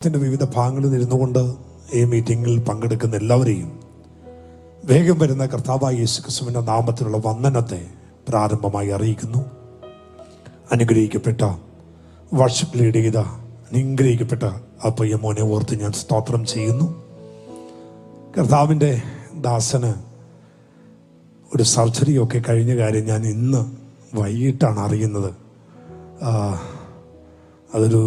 വിവിധ ഭാഗങ്ങളിൽ ഇരുന്നുകൊണ്ട് ഈ മീറ്റിങ്ങിൽ പങ്കെടുക്കുന്ന എല്ലാവരെയും വേഗം വരുന്ന കർത്താവായ യേശുക്രിസ്തുവിന്റെ നാമത്തിലുള്ള വന്ദനത്തെ പ്രാരംഭമായി അറിയിക്കുന്നു. അനുഗ്രഹിക്കപ്പെട്ട വർഷിപ്പ് ലീഡ് ചെയ്ത അനുഗ്രഹിക്കപ്പെട്ട ആ പയ്യമോനെ ഓർത്ത് ഞാൻ സ്തോത്രം ചെയ്യുന്നു. കർത്താവിൻ്റെ ദാസന് ഒരു സർജറിയൊക്കെ കഴിഞ്ഞ കാര്യം ഞാൻ ഇന്ന് വൈകിട്ടാണ് അറിയുന്നത്. അതൊരു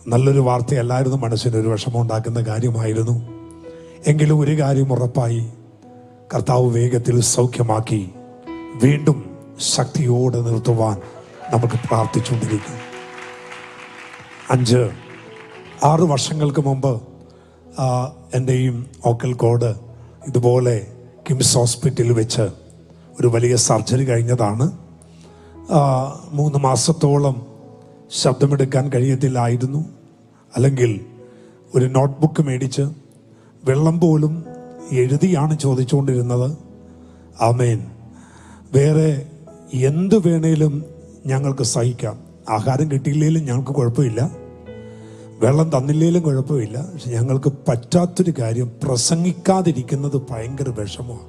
നല്ലൊരു വാർത്തയല്ലായിരുന്നു, മനസ്സിനൊരു വിഷമമുണ്ടാക്കുന്ന കാര്യമായിരുന്നു. എങ്കിലും ഒരു കാര്യം ഉറപ്പായി, കർത്താവ് വേഗത്തിൽ സൗഖ്യമാക്കി വീണ്ടും ശക്തിയോടെ നിർത്തുവാൻ നമുക്ക് പ്രാർത്ഥിച്ചുകൊണ്ടിരിക്കും. 5-6 വർഷങ്ങൾക്ക് മുമ്പ് എൻ്റെയും ഓക്കൽ കോഡ് ഇതുപോലെ കിംസ് ഹോസ്പിറ്റലിൽ വെച്ച് ഒരു വലിയ സർജറി കഴിഞ്ഞതാണ്. 3 മാസത്തോളം ശബ്ദമെടുക്കാൻ കഴിയത്തില്ലായിരുന്നു. അല്ലെങ്കിൽ ഒരു നോട്ട്ബുക്ക് മേടിച്ച് വെള്ളം പോലും എഴുതിയാണ് ചോദിച്ചുകൊണ്ടിരുന്നത്. ആമേൻ. വേറെ എന്ത് വേണേലും ഞങ്ങൾക്ക് സഹിക്കാം. ആഹാരം കിട്ടിയില്ലെങ്കിലും ഞങ്ങൾക്ക് കുഴപ്പമില്ല, വെള്ളം തന്നില്ലെങ്കിലും കുഴപ്പമില്ല. പക്ഷെ ഞങ്ങൾക്ക് പറ്റാത്തൊരു കാര്യം, പ്രസംഗിക്കാതിരിക്കുന്നത് ഭയങ്കര വിഷമമാണ്.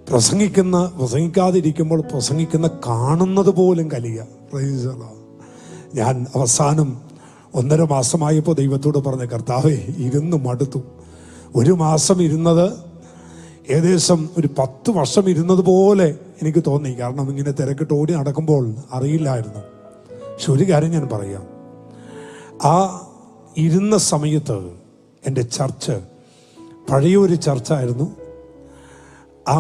പ്രസംഗിക്കാതിരിക്കുമ്പോൾ പ്രസംഗിക്കുന്ന കാണുന്നത് പോലും കലിയ. ഞാൻ അവസാനം 1.5 മാസമായപ്പോൾ ദൈവത്തോട് പറഞ്ഞ, കർത്താവേ ഇരുന്ന് മടുത്തു. 1 മാസം ഇരുന്നത് ഏകദേശം ഒരു 10 വർഷം ഇരുന്നത് പോലെ എനിക്ക് തോന്നി. കാരണം ഇങ്ങനെ തിരക്കിട്ട് ഓടി നടക്കുമ്പോൾ അറിയില്ലായിരുന്നു. പക്ഷെ ഒരു കാര്യം ഞാൻ പറയാം, ആ ഇരുന്ന സമയത്ത് എൻ്റെ ചർച്ച് പഴയൊരു ചർച്ചായിരുന്നു. ആ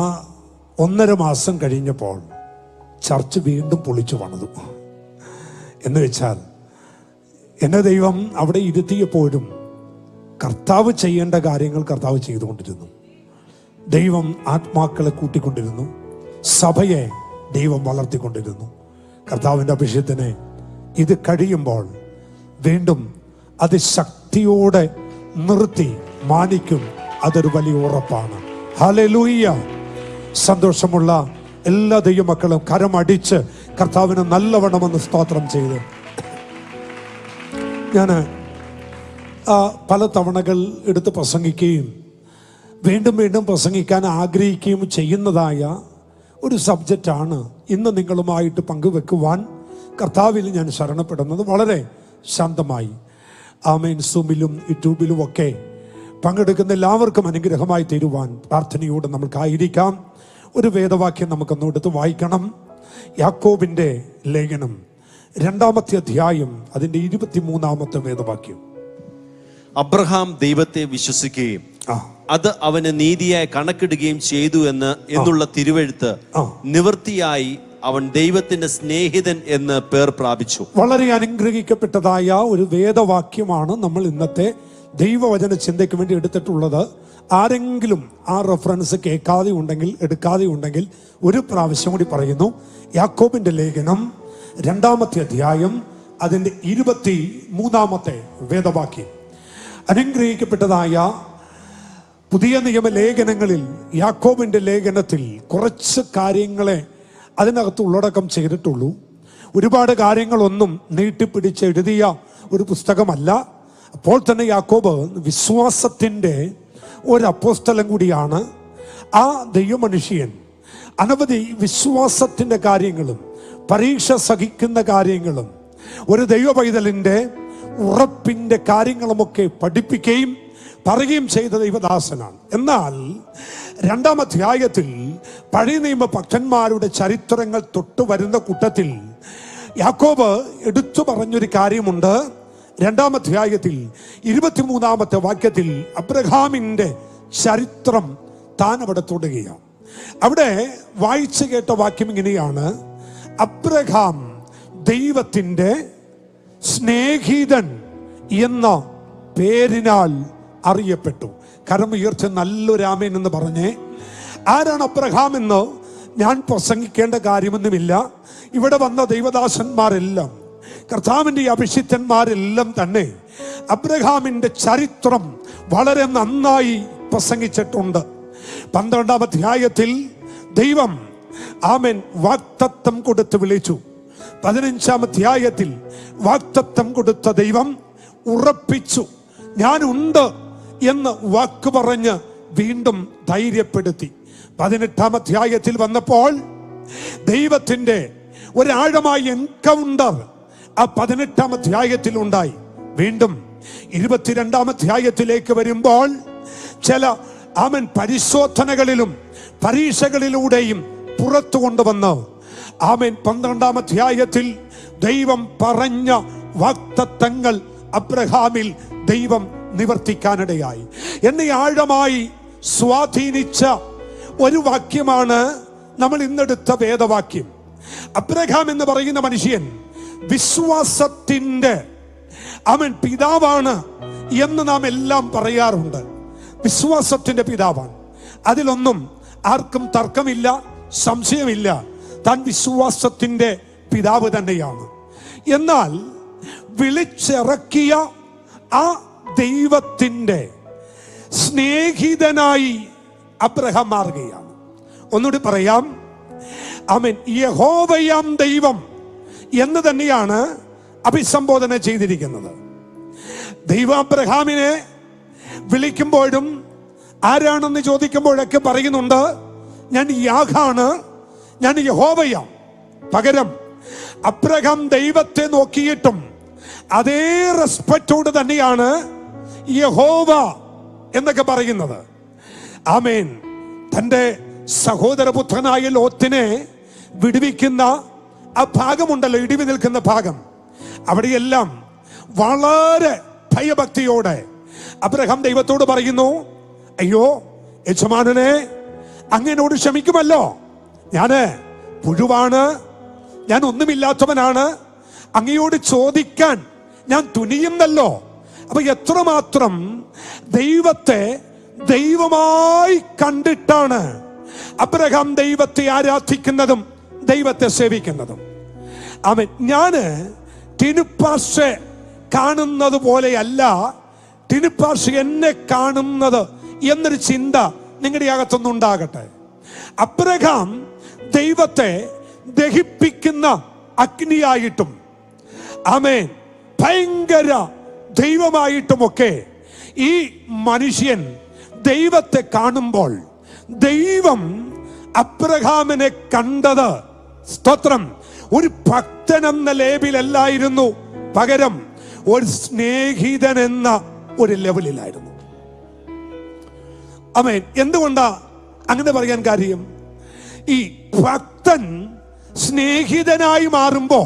1.5 മാസം കഴിഞ്ഞപ്പോൾ ചർച്ച് വീണ്ടും പൊളിച്ചു പണിതു. എന്ന് വെച്ചാൽ എന്നെ ദൈവം അവിടെ ഇരുത്തിയപ്പോഴും കർത്താവ് ചെയ്യേണ്ട കാര്യങ്ങൾ കർത്താവ് ചെയ്തുകൊണ്ടിരുന്നു. ദൈവം ആത്മാക്കളെ കൂട്ടിക്കൊണ്ടിരുന്നു, സഭയെ ദൈവം വളർത്തിക്കൊണ്ടിരുന്നു. കർത്താവിൻ്റെ അഭിഷേകത്തിനെ ഇത് കഴിയുമ്പോൾ വീണ്ടും അത് ശക്തിയോടെ നിർത്തി മാനിക്കും. അതൊരു വലിയ ഉറപ്പാണ്. ഹല്ലേലൂയ. സന്തോഷമുള്ള എല്ലാ ദൈവമക്കളും കരമടിച്ച് കർത്താവിന് നല്ലവണ്ണമെന്ന് സ്തോത്രം ചെയ്ത്, ഞാൻ പല തവണകൾ എടുത്ത് പ്രസംഗിക്കുകയും വീണ്ടും വീണ്ടും പ്രസംഗിക്കാൻ ആഗ്രഹിക്കുകയും ചെയ്യുന്നതായ ഒരു സബ്ജക്റ്റാണ് ഇന്ന് നിങ്ങളുമായിട്ട് പങ്കുവെക്കുവാൻ കർത്താവിൽ ഞാൻ ശരണപ്പെടുന്നത്. വളരെ ശാന്തമായി ആമേൻ. സൂമിലും യൂട്യൂബിലും ഒക്കെ പങ്കെടുക്കുന്ന എല്ലാവർക്കും അനുഗ്രഹമായി തീരുവാൻ പ്രാർത്ഥനയോടെ നമുക്കായിരിക്കാം. ഒരു വേദവാക്യം നമുക്കൊന്ന് എടുത്ത് വായിക്കണം. യാക്കോബിന്റെ ലേഖനം 2-ാമത്തെ അധ്യായം അതിന്റെ 23-ാമത്തെ വേദവാക്യം. അബ്രഹാം ദൈവത്തെ വിശ്വസിക്കുകയും അത് അവന് നീതിയായി കണക്കിടുകയും ചെയ്തു എന്നുള്ള തിരുവെഴുത്ത് നിവൃത്തിയായി അവൻ ദൈവത്തിന്റെ സ്നേഹിതൻ എന്ന് പേർ പ്രാപിച്ചു. വളരെ അനുഗ്രഹിക്കപ്പെട്ടതായ ഒരു വേദവാക്യമാണ് നമ്മൾ ഇന്നത്തെ ദൈവവചന ചിന്തയ്ക്ക് വേണ്ടി എടുത്തിട്ടുള്ളത്. ആരെങ്കിലും ആ റെഫറൻസ് കേൾക്കാതെ ഉണ്ടെങ്കിൽ, എടുക്കാതെ ഉണ്ടെങ്കിൽ ഒരു പ്രാവശ്യം കൂടി പറയുന്നു. യാക്കോബിന്റെ ലേഖനം 2-ാമത്തെ അധ്യായം അതിന്റെ 23-ാമത്തെ വേദവാക്യം. അനുഗ്രഹിക്കപ്പെട്ടതായ പുതിയ നിയമ ലേഖനങ്ങളിൽ യാക്കോബിന്റെ ലേഖനത്തിൽ കുറച്ച് കാര്യങ്ങളെ അതിനകത്ത് ഉള്ളടക്കം ചെയ്തിട്ടുള്ളൂ. ഒരുപാട് കാര്യങ്ങളൊന്നും നീട്ടിപ്പിടിച്ച് എഴുതിയ ഒരു പുസ്തകമല്ല. അപ്പോൾ തന്നെ യാക്കോബ് വിശ്വാസത്തിന്റെ ഒരു അപ്പോസ്തലൻ കൂടിയാണ്. ആ ദൈവമനുഷ്യൻ അനവധി വിശ്വാസത്തിന്റെ കാര്യങ്ങളും പരീക്ഷ സഹിക്കുന്ന കാര്യങ്ങളും ഒരു ദൈവ പൈതലിന്റെ ഉറപ്പിന്റെ കാര്യങ്ങളുമൊക്കെ പഠിപ്പിക്കുകയും പറയുകയും ചെയ്ത ദൈവദാസനാണ്. എന്നാൽ 2-ാം അധ്യായത്തിൽ പഴയ നിയമ ഭക്തന്മാരുടെ ചരിത്രങ്ങൾ തൊട്ട് വരുന്ന കൂട്ടത്തിൽ യാക്കോബ് എടുത്തു പറഞ്ഞൊരു കാര്യമുണ്ട്. 2-ാം അധ്യായത്തിൽ 23-ാമത്തെ വാക്യത്തിൽ അബ്രഹാമിന്റെ ചരിത്രം താൻ അവിടെ തൊടുകയാണ്. അവിടെ വായിച്ചു കേട്ട വാക്യം ഇങ്ങനെയാണ്: അബ്രഹാം ദൈവത്തിന്റെ സ്നേഹിതൻ എന്ന പേരിനാൽ അറിയപ്പെട്ടു. കരമുയർച്ച നല്ലൊരു ആമേൻ എന്ന് പറഞ്ഞേ. ആരാണ് അബ്രഹാം എന്ന് ഞാൻ പ്രസംഗിക്കേണ്ട കാര്യമൊന്നുമില്ല. ഇവിടെ വന്ന ദൈവദാസന്മാരെല്ലാം, കർത്താവിന്റെ അഭിഷിക്തന്മാരെല്ലാം തന്നെ അബ്രഹാമിന്റെ ചരിത്രം വളരെ നന്നായി പ്രസംഗിച്ചിട്ടുണ്ട്. 12-ാം അധ്യായത്തിൽ ദൈവം ആമേൻ വാഗ്ദത്തം കൊടുത്ത് വിളിച്ചു. 15-ാം അധ്യായത്തിൽ വാഗ്ദത്തം കൊടുത്ത ദൈവം ഉറപ്പിച്ചു. ഞാനുണ്ട് എന്ന് വാക്ക് പറഞ്ഞ് വീണ്ടും ധൈര്യപ്പെടുത്തി. 18-ാം അധ്യായത്തിൽ വന്നപ്പോൾ ദൈവത്തിന്റെ ഒരാഴമായ എൻകൗണ്ടർ ആ 18-ാം അധ്യായത്തിൽ ഉണ്ടായി. വീണ്ടും 22-ാം അധ്യായത്തിലേക്ക് വരുമ്പോൾ ചില പരിശോധനകളിലും പരീക്ഷകളിലൂടെയും പുറത്തു കൊണ്ടുവന്ന് 12-ാം അധ്യായത്തിൽ ദൈവം പറഞ്ഞ വാഗ്ദത്തങ്ങൾ അബ്രഹാമിൽ ദൈവം നിവർത്തിക്കാനിടയായി. എന്നെ ആഴമായി സ്വാധീനിച്ച ഒരു വാക്യമാണ് നമ്മൾ ഇന്നെടുത്ത വേദവാക്യം. അബ്രഹാം എന്ന് പറയുന്ന മനുഷ്യൻ വിശ്വാസത്തിന്റെ പിതാവാണ് എന്ന് നാം എല്ലാം പറയാറുണ്ട്. വിശ്വാസത്തിന്റെ പിതാവാണ്, അതിലൊന്നും ആർക്കും തർക്കമില്ല, സംശയമില്ല. താൻ വിശ്വാസത്തിന്റെ പിതാവ് തന്നെയാണ്. എന്നാൽ വിളിച്ചിറക്കിയ ആ ദൈവത്തിന്റെ സ്നേഹിതനായി അബ്രഹാം മാറുകയാണ്. ഒന്നുകൂടി പറയാം, യഹോവയാം ദൈവം എന്ന് തന്നെയാണ് അഭിസംബോധന ചെയ്തിരിക്കുന്നത്. ദൈവം അബ്രഹാമിനെ വിളിക്കുമ്പോഴും ആരാണെന്ന് ചോദിക്കുമ്പോഴൊക്കെ പറയുന്നുണ്ട്, ഞാൻ യാഗാണ്, ഞാൻ യഹോവയാം. പകരം അബ്രഹാം ദൈവത്തെ നോക്കിയിട്ടും അതേ റെസ്പെക്റ്റോട് തന്നെയാണ് യഹോവ എന്നൊക്കെ പറയുന്നത്. ആമേൻ. തന്റെ സഹോദരപുത്രനായ ലോത്തിനെ വിടുവിക്കുന്ന ആ ഭാഗമുണ്ടല്ലോ, ഇടിവി നിൽക്കുന്ന ഭാഗം, അവിടെയെല്ലാം വളരെ ഭയഭക്തിയോടെ അബ്രഹാം ദൈവത്തോട് പറയുന്നു, അയ്യോ യജമാനനെ, അങ്ങനോട് ക്ഷമിക്കുമല്ലോ, ഞാന് പുഴുവാണ്, ഞാൻ ഒന്നുമില്ലാത്തവനാണ്, അങ്ങയോട് ചോദിക്കാൻ ഞാൻ തുനിയുന്നല്ലോ. അപ്പൊ എത്രമാത്രം ദൈവത്തെ ദൈവമായി കണ്ടിട്ടാണ് അബ്രഹാം ദൈവത്തെ ആരാധിക്കുന്നതും ദൈവത്തെ സേവിക്കുന്നതും. ഞാന് ടിനുപ്പാഷെ കാണുന്നത് പോലെയല്ല ടിനുപ്പാഷ് എന്നെ കാണുന്നത് എന്നൊരു ചിന്ത നിങ്ങളുടെ അകത്തൊന്നും ഉണ്ടാകട്ടെ. അബ്രഹാം ദൈവത്തെ ദഹിപ്പിക്കുന്ന അഗ്നിയായിട്ടും ഭയങ്കര ദൈവമായിട്ടുമൊക്കെ ഈ മനുഷ്യൻ ദൈവത്തെ കാണുമ്പോൾ ദൈവം അബ്രഹാമിനെ കണ്ടത്, സ്തോത്രം, ഒരു ഭക്തൻ എന്ന ലേബിലല്ലായിരുന്നു, പകരം ഒരു സ്നേഹിതൻ എന്ന ഒരു ലെവലിലായിരുന്നു. എന്തുകൊണ്ടാ അങ്ങനെ പറയാൻ കാര്യം? ഈ ഭക്തൻ സ്നേഹിതനായി മാറുമ്പോ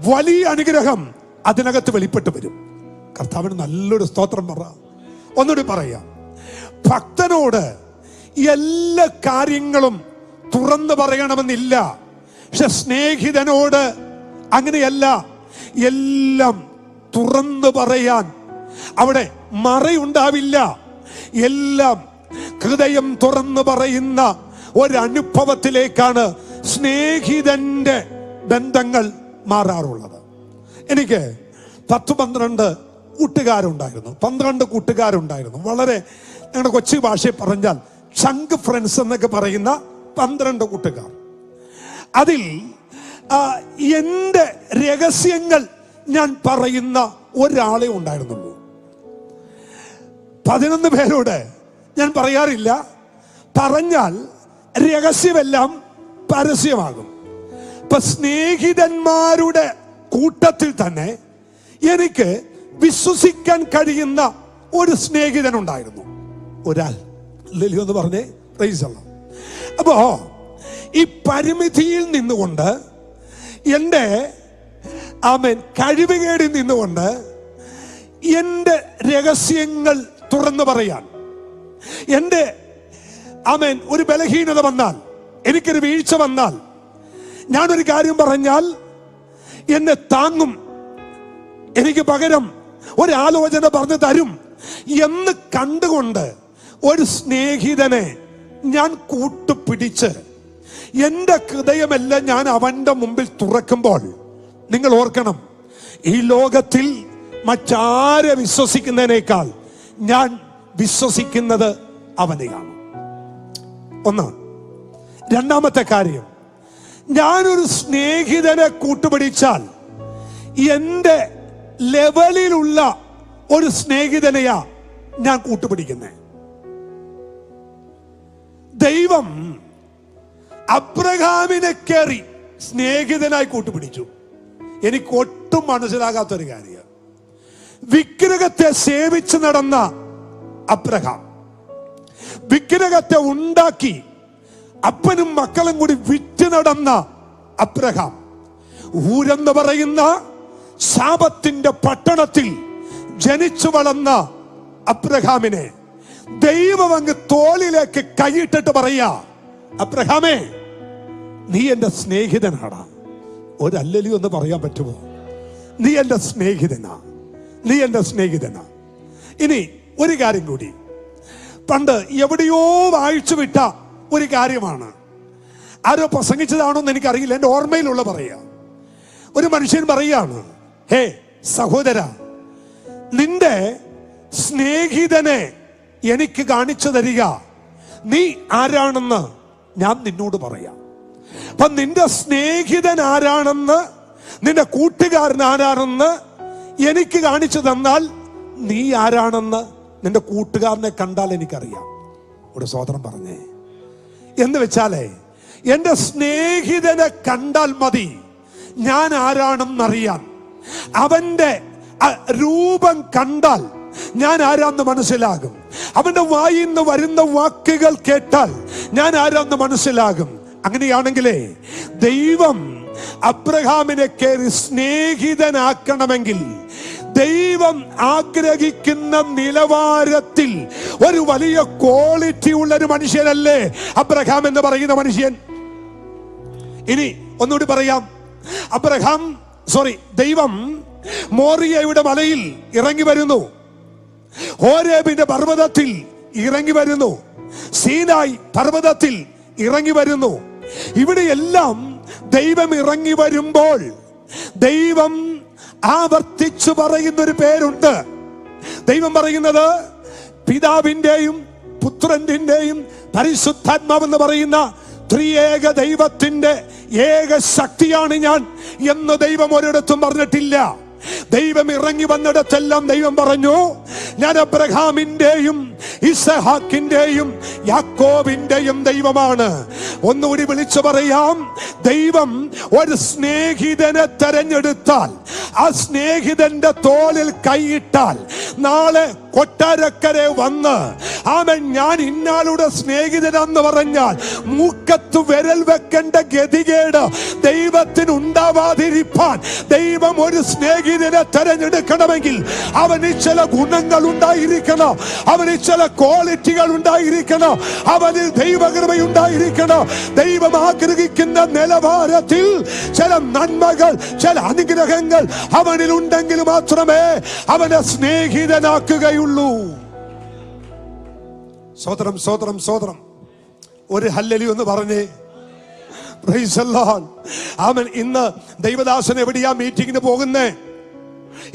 വലിയ അനുഗ്രഹം അതിനകത്ത് വെളിപ്പെട്ട് വരും. കർത്താവിന് നല്ലൊരു സ്തോത്രം പറ. ഒന്നുകൂടി പറയാം, ഭക്തനോട് എല്ലാ കാര്യങ്ങളും തുറന്നു പറയണമെന്നില്ല, പക്ഷെ സ്നേഹിതനോട് അങ്ങനെയല്ല, എല്ലാം തുറന്നു പറയാൻ അവിടെ മറയുണ്ടാവില്ല. എല്ലാം ഹൃദയം തുറന്നു പറയുന്ന ഒരനുഭവത്തിലേക്കാണ് സ്നേഹിതന്റെ ബന്ധങ്ങൾ മാറാറുള്ളത്. എനിക്ക് 10-12 കൂട്ടുകാരുണ്ടായിരുന്നു, 12 കൂട്ടുകാരുണ്ടായിരുന്നു. വളരെ ഞങ്ങളുടെ കൊച്ചി ഭാഷയിൽ പറഞ്ഞാൽ ചങ്ക് ഫ്രണ്ട്സ് എന്നൊക്കെ പറയുന്ന 12 കൂട്ടുകാർ. അതിൽ എൻ്റെ രഹസ്യങ്ങൾ ഞാൻ പറയുന്ന ഒരാളെ ഉണ്ടായിരുന്നുള്ളൂ. 11 പേരോട് ഞാൻ പറയാറില്ല, പറഞ്ഞാൽ രഹസ്യമെല്ലാം പരസ്യമാകും. ഇപ്പൊ സ്നേഹിതന്മാരുടെ കൂട്ടത്തിൽ തന്നെ എനിക്ക് വിശ്വസിക്കാൻ കഴിയുന്ന ഒരു സ്നേഹിതൻ ഉണ്ടായിരുന്നു. ഒരാൾ ലിലി എന്ന് പറഞ്ഞേ, പ്രൈസ് അല്ലാഹ്. അപ്പോ ഈ പരിമിതിയിൽ നിന്നുകൊണ്ട്, എൻ്റെ കഴിവുകേടിൽ നിന്നുകൊണ്ട് എൻ്റെ രഹസ്യങ്ങൾ തുറന്നു പറയാൻ, എൻ്റെ ഒരു ബലഹീനത വന്നാൽ, എനിക്കൊരു വീഴ്ച വന്നാൽ, ഞാനൊരു കാര്യം പറഞ്ഞാൽ എന്നെ താങ്ങും, എനിക്ക് പകരം ഒരാലോചന പറഞ്ഞു തരും എന്ന് കണ്ടുകൊണ്ട് ഒരു സ്നേഹിതനെ ഞാൻ കൂട്ടുപിടിച്ച് എൻ്റെ ഹൃദയമെല്ലാം ഞാൻ അവന്റെ മുമ്പിൽ തുറക്കുമ്പോൾ, നിങ്ങൾ ഓർക്കണം, ഈ ലോകത്തിൽ മറ്റാരെ വിശ്വസിക്കുന്നതിനേക്കാൾ ഞാൻ വിശ്വസിക്കുന്നത് അവനെയാണ്. ഒന്ന്. രണ്ടാമത്തെ കാര്യം, ഞാനൊരു സ്നേഹിതനെ കൂട്ടുപിടിച്ചാൽ എൻ്റെ ലെവലിലുള്ള ഒരു സ്നേഹിതനെയാ ഞാൻ കൂട്ടുപിടിക്കുന്നത്. ദൈവം അബ്രഹാമിനെ കയറി സ്നേഹിതനായി കൂട്ടുപിടിച്ചു. എനിക്ക് ഒട്ടും മനസ്സിലാകാത്തൊരു കാര്യം, വിഗ്രഹത്തെ സേവിച്ച് നടന്ന അബ്രഹാം, വിഗ്രഹത്തെ ഉണ്ടാക്കി അപ്പനും മക്കളും കൂടി വിറ്റ് നടന്ന അബ്രഹാം, ഊരെന്ന് പറയുന്ന ശാപത്തിന്റെ പട്ടണത്തിൽ ജനിച്ചു വളർന്ന അബ്രഹാമിനെ ദൈവം അങ്ങ് തോളിലേക്ക് കൈയിട്ടിട്ട് പറയാ, അബ്രഹാമേ, നീ എന്റെ സ്നേഹിതനാണ്. ഒരല്ലലി ഒന്ന് പറയാൻ പറ്റുമോ? നീ എന്റെ സ്നേഹിതനാ, നീ എന്റെ സ്നേഹിതനാ. ഇനി ഒരു കാര്യം കൂടി, പണ്ട് എവിടെയോ വായിച്ചു വിട്ട ഒരു കാര്യമാണ്. ആരോ പ്രസംഗിച്ചതാണോ എന്ന് എനിക്കറിയില്ല, എന്റെ ഓർമ്മയിലുള്ള പറയാ. ഒരു മനുഷ്യൻ പറയാണ്, ഹേ സഹോദര, നിന്റെ സ്നേഹിതനെ എനിക്ക് കാണിച്ചു തരിക, നീ ആരാണെന്ന് ഞാൻ നിന്നോട് പറയാം. അപ്പൊ നിന്റെ സ്നേഹിതൻ ആരാണെന്ന്, നിന്റെ കൂട്ടുകാരൻ ആരാണെന്ന് എനിക്ക് കാണിച്ചു തന്നാൽ നീ ആരാണെന്ന് നിന്റെ കൂട്ടുകാരനെ കണ്ടാൽ എനിക്കറിയാം. ഒരു സ്വതന്ത്രം പറഞ്ഞേ. എന്ന് വെച്ചാലേ, എന്റെ സ്നേഹിതനെ കണ്ടാൽ മതി ഞാൻ ആരാണെന്നറിയാൻ. അവന്റെ രൂപം കണ്ടാൽ ഞാൻ ആരാന്ന് മനസ്സിലാകും. അവന്റെ വായിൽ നിന്ന് വരുന്ന വാക്കുകൾ കേട്ടാൽ ഞാൻ ആരാന്ന് മനസ്സിലാകും. അങ്ങനെയാണെങ്കിലേ ദൈവം അബ്രഹാമിനെ കയറി സ്നേഹിതനാക്കണമെങ്കിൽ ദൈവം ആഗ്രഹിക്കുന്ന നിലവാരത്തിൽ ഒരു വലിയ ക്വാളിറ്റി ഉള്ള ഒരു മനുഷ്യനല്ലേ അബ്രഹാം എന്ന് പറയുന്ന മനുഷ്യൻ. ഇനി ഒന്നുകൂടി പറയാം, ദൈവം മോറിയയുടെ മലയിൽ ഇറങ്ങി വരുന്നു, ഹോരേബിന്റെ പർവ്വതത്തിൽ ഇറങ്ങി വരുന്നു, സീനായ് പർവ്വതത്തിൽ ഇറങ്ങി വരുന്നു. ഇവിടെയെല്ലാം ദൈവം ഇറങ്ങി വരുമ്പോൾ ദൈവം ആവർത്തിച്ചു പറയുന്ന ഒരു പേരുണ്ട്. ദൈവം പറയുന്നത് പിതാവിന്റെയും പുത്രന്റെയും പരിശുദ്ധാത്മാവെന്ന് പറയുന്ന ത്രിയേക ദൈവത്തിന്റെ ഏക ശക്തിയാണ് ഞാൻ എന്ന് ദൈവം ഒരിടത്തും പറഞ്ഞിട്ടില്ല. ദൈവം ഇറങ്ങി വന്നിടത്തെല്ലാം ദൈവം പറഞ്ഞു, ഞാൻ അബ്രഹാമിന്റെയും ഇസഹാക്കിന്റെയും യാക്കോബിന്റെയും ദൈവമാണ്. ഒന്നുകൂടി വിളിച്ചു പറയാം, ദൈവം ഒരു സ്നേഹിതനെ തെരഞ്ഞെടുത്താൽ, ആ സ്നേഹിതന്റെ തോളിൽ കൈയിട്ടാൽ, നാളെ കൊട്ടാരക്കരെ വന്ന് അവൻ ഞാൻ ഇന്നാളുടെ സ്നേഹിതനെന്ന് പറഞ്ഞാൽ മൂക്കത്ത് വിരൽ വെക്കേണ്ട ഗതികേട് ദൈവത്തിന് ഉണ്ടാവാതിരിപ്പാൻ ദൈവം ഒരു സ്നേഹിതനെ തെരഞ്ഞെടുക്കണമെങ്കിൽ അവന് ചില ഗുണങ്ങൾ ഉണ്ടായിരിക്കണം, അവന് ചില ക്വാളിറ്റികൾ ഉണ്ടായിരിക്കണം, അവനിൽ ദൈവകൃപയുണ്ടായിരിക്കണം. ദൈവം ആഗ്രഹിക്കുന്ന നിലവാരത്തിൽ ചില നന്മകൾ, ചില അനുഗ്രഹങ്ങൾ അവനിൽ ഉണ്ടെങ്കിൽ മാത്രമേ അവനെ സ്നേഹിതനാക്കുകയുള്ളൂ. സ്വതന്ത്രം സ്വതന്ത്രം സ്വതന്ത്രം. ഒരു ഹല്ലേലൂയ എന്ന് പറഞ്ഞേ. Praise the lord. ആമേൻ. ഇന്ന് ദൈവദാസൻ എവിടെയാ മീറ്റിംഗിന് പോകുന്നേ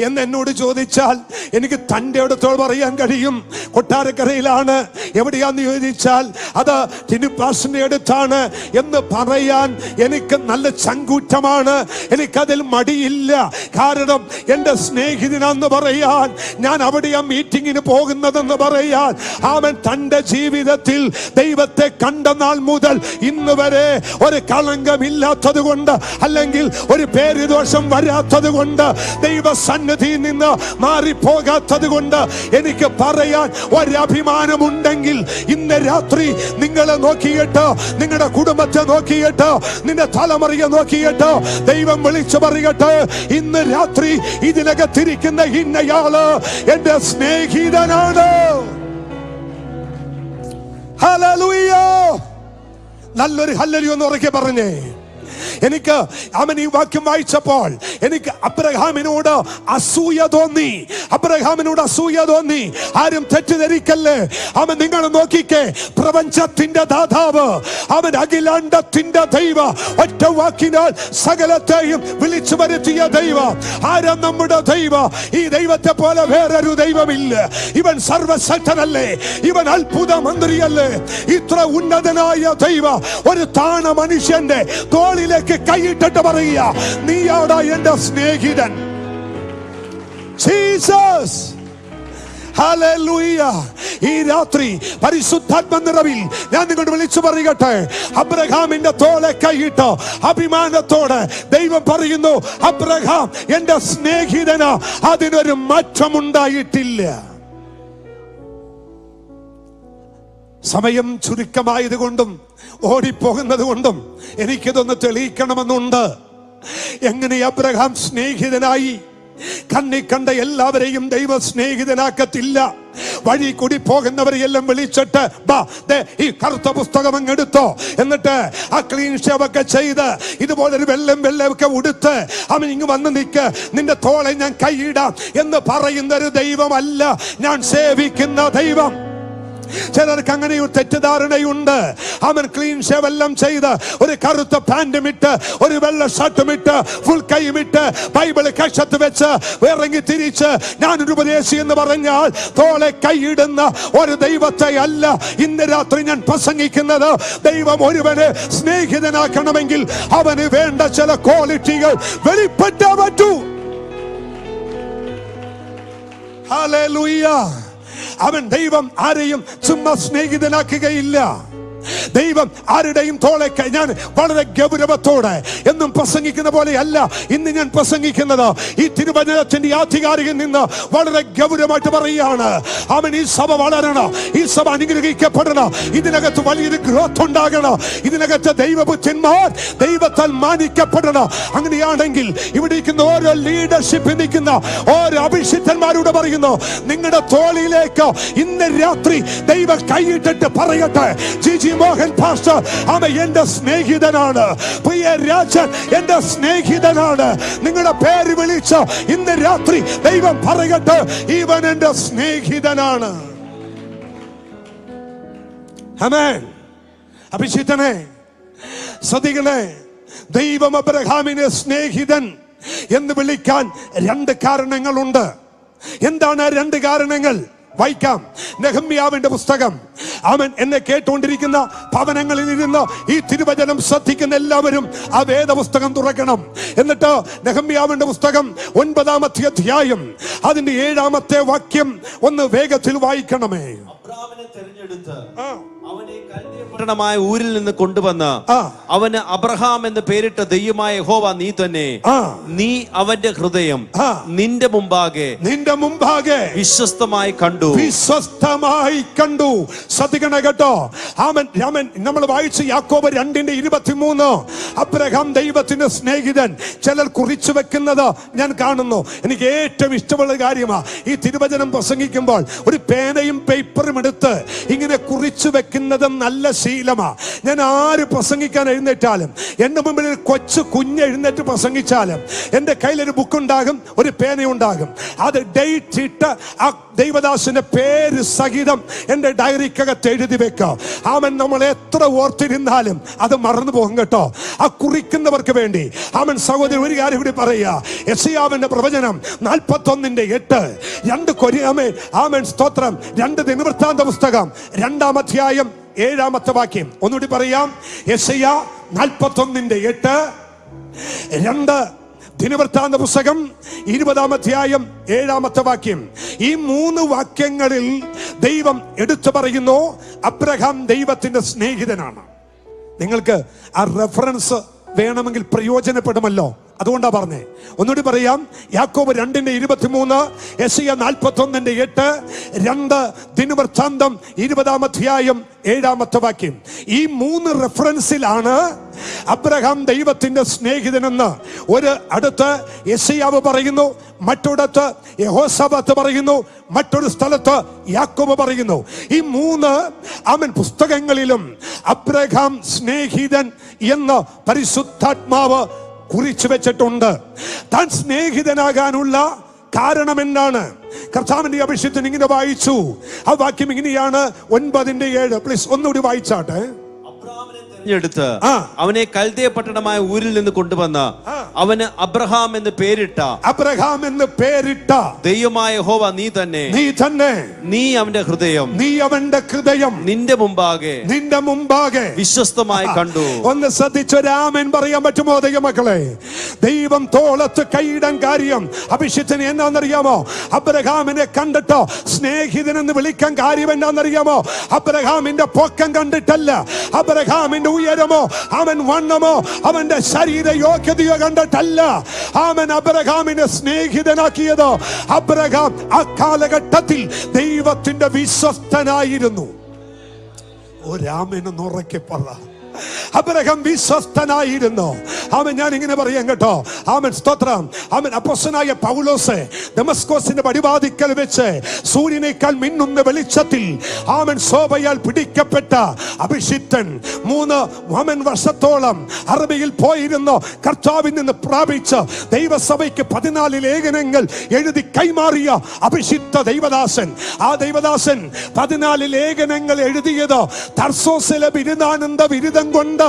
എന്ന് എന്നോട് ചോദിച്ചാൽ എനിക്ക് തന്റെ അടുത്തോട് പറയാൻ കഴിയും, കൊട്ടാരക്കരയിലാണ്. എവിടെയാന്ന് ചോദിച്ചാൽ അത് ടിനുപാസിന്റെ അടുത്താണ് എന്ന് പറയാൻ എനിക്ക് നല്ല ചങ്കൂറ്റമാണ്, എനിക്കതിൽ മടിയില്ല. കാരണം എന്റെ സ്നേഹിതനെന്ന് പറയാൻ, ഞാൻ അവിടെയാ മീറ്റിങ്ങിന് പോകുന്നതെന്ന് പറയാൻ, അവൻ തന്റെ ജീവിതത്തിൽ ദൈവത്തെ കണ്ട നാൾ മുതൽ ഇന്ന് വരെ ഒരു കളങ്കമില്ലാത്തത് കൊണ്ട്, അല്ലെങ്കിൽ ഒരു പേരുദോഷം വരാത്തത് കൊണ്ട്, ദൈവ സന്നിധിയിൽ നിന്ന് മാറിപ്പോകാത്തത് കൊണ്ട് എനിക്ക് പറയാൻ ഒരഭിമാനമുണ്ടെങ്കിൽ ഇന്ന് രാത്രി നിങ്ങളെ നോക്കിയിട്ട്, നിങ്ങളുടെ കുടുംബത്തെ നോക്കിയിട്ട്, നിന്റെ തലമുറയെ നോക്കിയിട്ട് ദൈവം വിളിച്ചു പറയട്ടെ, ഇന്ന് രാത്രി ഇതിനകത്തിരിക്കുന്ന ഇന്നയാള് എന്റെ സ്നേഹിതനാണ്. ഹല്ലേലൂയ. നല്ലൊരു ഹല്ലേലൂയ എന്ന് ഉറക്കെ പറഞ്ഞേ. എനിക്ക് അവൻ ഈ വാക്യം വായിച്ചപ്പോൾ എനിക്ക് അബ്രഹാമിനോട് അസൂയ തോന്നി, അബ്രഹാമിനോട് അസൂയ തോന്നി. ആരും തെറ്റിദ്ധരിക്കല്ലേ. അവൻ നിങ്ങൾ നോക്കിക്കേ, പ്രപഞ്ചത്തിന്റെ ദാതാവ്, അവൻ അഖിലാണ്ടത്തിന്റെ ദൈവ, ഒറ്റ വാക്കിനാൽ സകലത്തെയും വിളിച്ചു വരുത്തിയ ദൈവ. ആരാ നമ്മുടെ ദൈവ? ഈ ദൈവത്തെ പോലെ വേറൊരു ദൈവമില്ല. ഇവൻ സർവശക്തനല്ലേ, ഇവൻ അത്ഭുത മന്ത്രിയല്ലേ. ഇത്ര ഉന്നതനായ ദൈവ ഒരു താണ മനുഷ്യന്റെ തോളിലേക്ക് കൈയിട്ടിട്ട് പറയുക, നീയാടാ എന്റെ സ്നേഹിതൻ. ജീസസ്. ഹല്ലേലൂയ. ഈ രാത്രി പരിശുദ്ധാത്മ നിറവിൽ ഞാൻ നിങ്ങളോട് വിളിച്ചു പറയട്ടെ, അബ്രഹാമിന്റെ തോളെ കൈയിട്ട് അഭിമാനത്തോടെ ദൈവം പറയുന്നു, അബ്രഹാം എന്റെ സ്നേഹിതനാ, അതിനൊരു മാറ്റമുണ്ടായിട്ടില്ല. സമയം ചുരുക്കമായത് കൊണ്ടും ഓടിപ്പോകുന്നത് കൊണ്ടും എനിക്കിതൊന്ന് തെളിയിക്കണമെന്നുണ്ട്. എങ്ങനെ അബ്രഹാം സ്നേഹിതനായി? കണ്ണി കണ്ട എല്ലാവരെയും ദൈവ സ്നേഹിതനാക്കത്തില്ല. വഴി കൂടി പോകുന്നവരെയെല്ലാം വിളിച്ചിട്ട് ഈ കറുത്ത പുസ്തകം അങ്ങ് എടുത്തോ, എന്നിട്ട് ആ ക്ലീൻ ഷേവ് ഒക്കെ ചെയ്ത് ഇതുപോലൊരു വെള്ളമൊക്കെ ഉടുത്ത് അവൻ ഇങ്ങ് വന്ന് നിൽക്ക്, നിന്റെ തോളെ ഞാൻ കൈയിടാം എന്ന് പറയുന്ന ഒരു ദൈവമല്ല ഞാൻ സേവിക്കുന്ന ദൈവം. ചിലർക്ക് അങ്ങനെ ഒരു തെറ്റിദ്ധാരണയുണ്ട്. അവൻ ക്ലീൻ ഷേവ് എല്ലാം ചെയ്ത് ഒരു കറുത്ത പാന്റും ഇട്ട് ഒരു വെള്ള ഷർട്ടും ഇട്ട് ഫുൾ കൈയും ഇട്ട് ബൈബിള് കക്ഷത്ത് വെച്ച് ഇറങ്ങി തിരിച്ച് ഞാനൊരു ഉപദേശി എന്ന് പറഞ്ഞാൽ തോളെ കൈയിടുന്ന ഒരു ദൈവത്തെ അല്ല ഇന്ന് രാത്രി ഞാൻ പ്രസംഗിക്കുന്നത്. ദൈവം ഒരുവനെ സ്നേഹിതനാക്കണമെങ്കിൽ അവന് വേണ്ട ചില ക്വാളിറ്റികൾ വെളിപ്പെട്ടേ പറ്റൂ. ഹല്ലേലൂയ. അവൻ ദൈവം ആരെയും ചുമ്മാ സ്നേഹിതനാക്കുകയില്ല. ദൈവം ആരുടെയും തോളേക്ക് ഞാൻ വളരെ ഗൗരവത്തോടെ എന്നും പ്രസംഗിക്കുന്ന പോലെയല്ല ഇന്ന് ഞാൻ പ്രസംഗിക്കുന്നത്. ഈ തിരുവചനത്തിന്റെ ആധികാരികൻ നിന്ന് വളരെ ഗൗരവമായിട്ട് പറയുകയാണ്, അവൻ ഈ സഭ വളരണം, ഈ സഭ അനുഗ്രഹിക്കപ്പെടണം, ഇതിനകത്ത് വലിയൊരു ഗ്രോത്ത് ഉണ്ടാകണം, ഇതിനകത്ത് ദൈവപുത്രന്മാർ ദൈവത്താൽ മാനിക്കപ്പെടണം. അങ്ങനെയാണെങ്കിൽ ഇവിടെ ഇരിക്കുന്ന ഓരോ ലീഡർഷിപ്പിൽ നിൽക്കുന്ന ഓരോ അഭിഷിക്തന്മാരോട് പറയുന്നു, നിങ്ങളുടെ തോളിലേക്ക് ഇന്ന് രാത്രി ദൈവം കൈയിട്ടിട്ട് പറയട്ടെ, ജിജി മോഹൻ പാസ്റ്റർ അവൻ എന്റെ സ്നേഹിതനാണ്, പ്രിയ രാജൻ എന്റെ സ്നേഹിതനാണ്. നിങ്ങളുടെ പേര് വിളിച്ച് ഇന്ന് രാത്രി ദൈവം പറയട്ടെ, ഇവൻ എന്റെ സ്നേഹിതനാണ്. ആമേൻ. അഭിഷിക്തനെ, ശ്രദ്ധിക്കണേ, ദൈവം അബ്രഹാമിനെ സ്നേഹിതൻ എന്ന് വിളിക്കാൻ രണ്ട് കാരണങ്ങളുണ്ട്. എന്താണ് ആ രണ്ട് കാരണങ്ങൾ? വായിക്കാം. നെഹമ്യാവിന്റെ പുസ്തകം. അവൻ എന്നെ കേട്ടുകൊണ്ടിരിക്കുന്ന ഭവനങ്ങളിൽ ഇരുന്ന് ഈ തിരുവചനം ശ്രദ്ധിക്കുന്ന എല്ലാവരും ആ വേദപുസ്തകം തുറക്കണം. എന്നിട്ട് നെഹമ്യാവിന്റെ പുസ്തകം 9-ാമത്തെ അധ്യായം അതിന്റെ 7-ാമത്തെ വാക്യം ഒന്ന് വേഗത്തിൽ വായിക്കണമേ. അബ്രാമിനെ തെരഞ്ഞെടുത്ത് അവനെ കൽദയപട്ടണമായ ഊരിൽ നിന്ന് കൊണ്ടുവന്ന് അവന് അബ്രഹാം എന്ന് പേരിട്ട ദൈവമായ യഹോവ നീ തന്നെ. നീ അവന്റെ ഹൃദയം നിന്റെ മുമ്പാകെ വിശ്വസ്തമായി കണ്ടു. ശ്രദ്ധിക്കണ കേട്ടോ. അവൻ നമ്മൾ വായിച്ച യാക്കോബ് 2:23 അബ്രഹാം ദൈവത്തിന്റെ സ്നേഹിതൻ. ചിലർ കുറിച്ചു വെക്കുന്നത് ഞാൻ കാണുന്നു. എനിക്ക് ഏറ്റവും ഇഷ്ടമുള്ള കാര്യമാണ് ഈ തിരുവചനം പ്രസംഗിക്കുമ്പോൾ ഒരു പേനയും പേപ്പറും എടുത്ത് ഇങ്ങനെ കുറിച്ചു വെക്കുന്നത് നല്ല ശീലമാ. ഞാൻ ആര് പ്രസംഗിക്കാൻ എഴുന്നേറ്റാലും, എന്റെ മുമ്പിൽ ഒരു കൊച്ചു കുഞ്ഞ് എഴുന്നേറ്റ് പ്രസംഗിച്ചാലും എന്റെ കയ്യിലൊരു ബുക്ക് ഉണ്ടാകും, ഒരു പേനയുണ്ടാകും. അത് ഡേറ്റ് ഇട്ട് ആ ദൈവദാസന്റെ പേര് സഹിതം എന്റെ ഡയറിക്കകത്ത് എഴുതി വെക്കാം. അവൻ നമ്മൾ എത്ര ഓർത്തിരുന്നാലും അത് മറന്നു പോകും കേട്ടോ. ആ കുറിക്കുന്നവർക്ക് വേണ്ടി അവൻ സഹോദരൻ ഒരു കാര്യം കൂടി പറയുക. യെശയ്യാവിന്റെ പ്രവചനം 41:8 2 കൊരിന്ത്യർ ആമേൻ സ്തോത്രം 2 ദിനവൃത്താന്ത പുസ്തകം 2-ാം അധ്യായം 7-ാമത്തെ വാക്യം ഒന്നുകൂടി പറയാം. യെശയ്യാ 41:8 2 ദിനവൃത്താന്ത പുസ്തകം 20-ാം അധ്യായം 7-ാമത്തെ വാക്യം. ഈ 3 വാക്യങ്ങളിൽ ദൈവം എടുത്തു പറയുന്നു അബ്രഹാം ദൈവത്തിന്റെ സ്നേഹിതനാണ്. നിങ്ങൾക്ക് ആ റെഫറൻസ് വേണമെങ്കിൽ പ്രയോജനപ്പെടുമല്ലോ, അതുകൊണ്ടാ പറഞ്ഞേ. ഒന്നുകൂടി പറയാം. യാക്കോബ് 2:23, യെശയ്യാ 41:8, 2 ദിനവൃത്താന്തം 20-ാം അധ്യായം 7-ാമത്തെ വാക്യം. ഈ 3 റെഫറൻസിലാണ് അബ്രഹാം ദൈവത്തിന്റെ സ്നേഹിതനെന്ന് ഒരു അടുത്ത് യെശയ്യാവ് പറയുന്നു, മറ്റൊരിടത്ത് യഹോശാഫാത്ത് പറയുന്നു, മറ്റൊരു സ്ഥലത്ത് യാക്കോബ് പറയുന്നു. ഈ 3 പുസ്തകങ്ങളിലും അബ്രഹാം സ്നേഹിതൻ എന്ന് പരിശുദ്ധാത്മാവ് കുറിച്ചു വെച്ചിട്ടുണ്ട്. താൻ സ്നേഹിതനാകാനുള്ള കാരണം എന്താണ്? കർത്താവിന്റെ അഭിഷേകത്തിന് ഇങ്ങനെ വായിച്ചു. ആ വാക്യം ഇങ്ങനെയാണ് 9:7. പ്ലീസ് ഒന്നുകൂടി വായിച്ചാട്ടെ. തിരഞ്ഞെടുത്ത് അവനെ കൽദയ പട്ടണമായ ഊരിൽ നിന്ന് കൊണ്ടുവന്ന് അവന് അബ്രഹാം എന്ന് പേരിട്ട ദൈവമായ യഹോവ നീ തന്നെ നീ അവന്റെ ഹൃദയം നിന്റെ മുമ്പാകെ വിശ്വസ്തമായി കണ്ടു. ഒന്ന് ശ്രദ്ധിച്ചൊരാമൻ പറയാൻ പറ്റുമോ ദൈവമക്കളെ? ദൈവം തോളത്ത് കൈയിടാൻ കാര്യം അഭിഷിക്തന് എന്നാന്നറിയാമോ? അബ്രഹാമിനെ കണ്ടിട്ടോ സ്നേഹിതനെന്ന് വിളിക്കാൻ കാര്യം എന്നാന്നറിയാമോ? അബ്രഹാമിന്റെ പൊക്കം കണ്ടിട്ടല്ല, അബ്രഹാമിന്റെ ഉയരമോ അവൻ വണ്ണമോ അവന്റെ ശരീര യോഗ്യതയോ കണ്ടിട്ടല്ല. അവൻ അബ്രഹാമിനെ സ്നേഹിതനാക്കിയത് അബ്രഹാം ആ കാലഘട്ടത്തിൽ ദൈവത്തിന്റെ വിശ്വസ്തനായിരുന്നു. ഒരാമനെന്ന് ഉറക്കെ പറ. അബ്രഹാം വിശ്വസ്തനായിരുന്നു. അവൻ ഞാൻ ഇങ്ങനെ പറയാം കേട്ടോ. അവൻ സ്തോത്രം. അവൻ അപ്പോസ്തലനായ പൗലോസ് ദമസ്കോസിന്റെ പടിവാതിക്കൽ വെച്ച് സൂര്യനേക്കാൾ മിന്നുന്ന വെളിച്ചത്തിൽ അവൻ ശോഭയാൽ പിടിക്കപ്പെട്ട അഭിഷിക്തൻ 3 വർഷത്തോളം അറബിയിൽ പോയിരുന്നു. കർത്താവിൽ നിന്ന് പ്രാപിച്ച് ദൈവസഭയ്ക്ക് 14 ലേഖനങ്ങൾ എഴുതി കൈമാറിയ അഭിഷിക്ത ദൈവദാസൻ. ആ ദൈവദാസൻ 14 ലേഖനങ്ങൾ എഴുതിയത് തർസോസിലെ ബിരുദാനന്ദ ബിരുദം കൊണ്ട്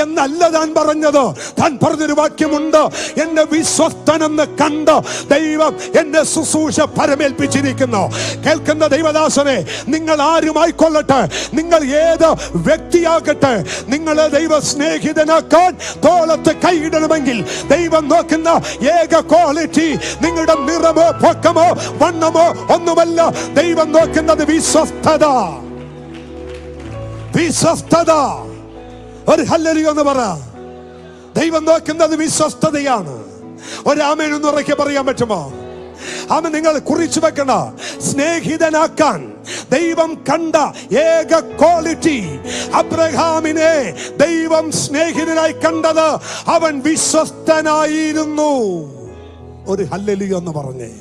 എന്നല്ല താൻ പറഞ്ഞത്. താൻ പറഞ്ഞൊരു വാക്യമുണ്ട്, എന്നെ വിശ്വസ്തനെന്ന് കണ്ട് ദൈവം എന്നെ ശുശ്രൂഷ പരമേൽപ്പിച്ചിരിക്കുന്നു. കേൾക്കുന്ന ദൈവദാസനെ, നിങ്ങൾ ആരുമായിക്കൊള്ളട്ടെ, നിങ്ങൾ ഏത് വ്യക്തിയാകട്ടെ, നിങ്ങളെ ദൈവ സ്നേഹിതനാക്കാൻ തോളത്ത് കൈയിടണമെങ്കിൽ ദൈവം നോക്കുന്ന ഏക ക്വാളിറ്റി നിങ്ങളുടെ നിറമോ പൊക്കമോ വണ്ണമോ ഒന്നുമല്ല. ദൈവം നോക്കുന്നത് വിശ്വസ്തത. ഒരു ഹല്ലേലൂയ എന്ന് പറ. ദൈവം നോക്കുന്നത് വിശ്വസ്തതയാണ്. ഒരാമേൻ എന്ന് ഉറക്കെ പറയാൻ പറ്റുമോ? അവൻ നിങ്ങൾ കുറിച്ചു വെക്കണ സ്നേഹിതനാക്കാൻ ദൈവം കണ്ട ഏക ക്വാളിറ്റി, അബ്രഹാമിനെ ദൈവം സ്നേഹിതനായി കണ്ടത് അവൻ വിശ്വസ്തനായിരുന്നു. ഒരു ഹല്ലേലൂയ എന്ന് പറഞ്ഞേ.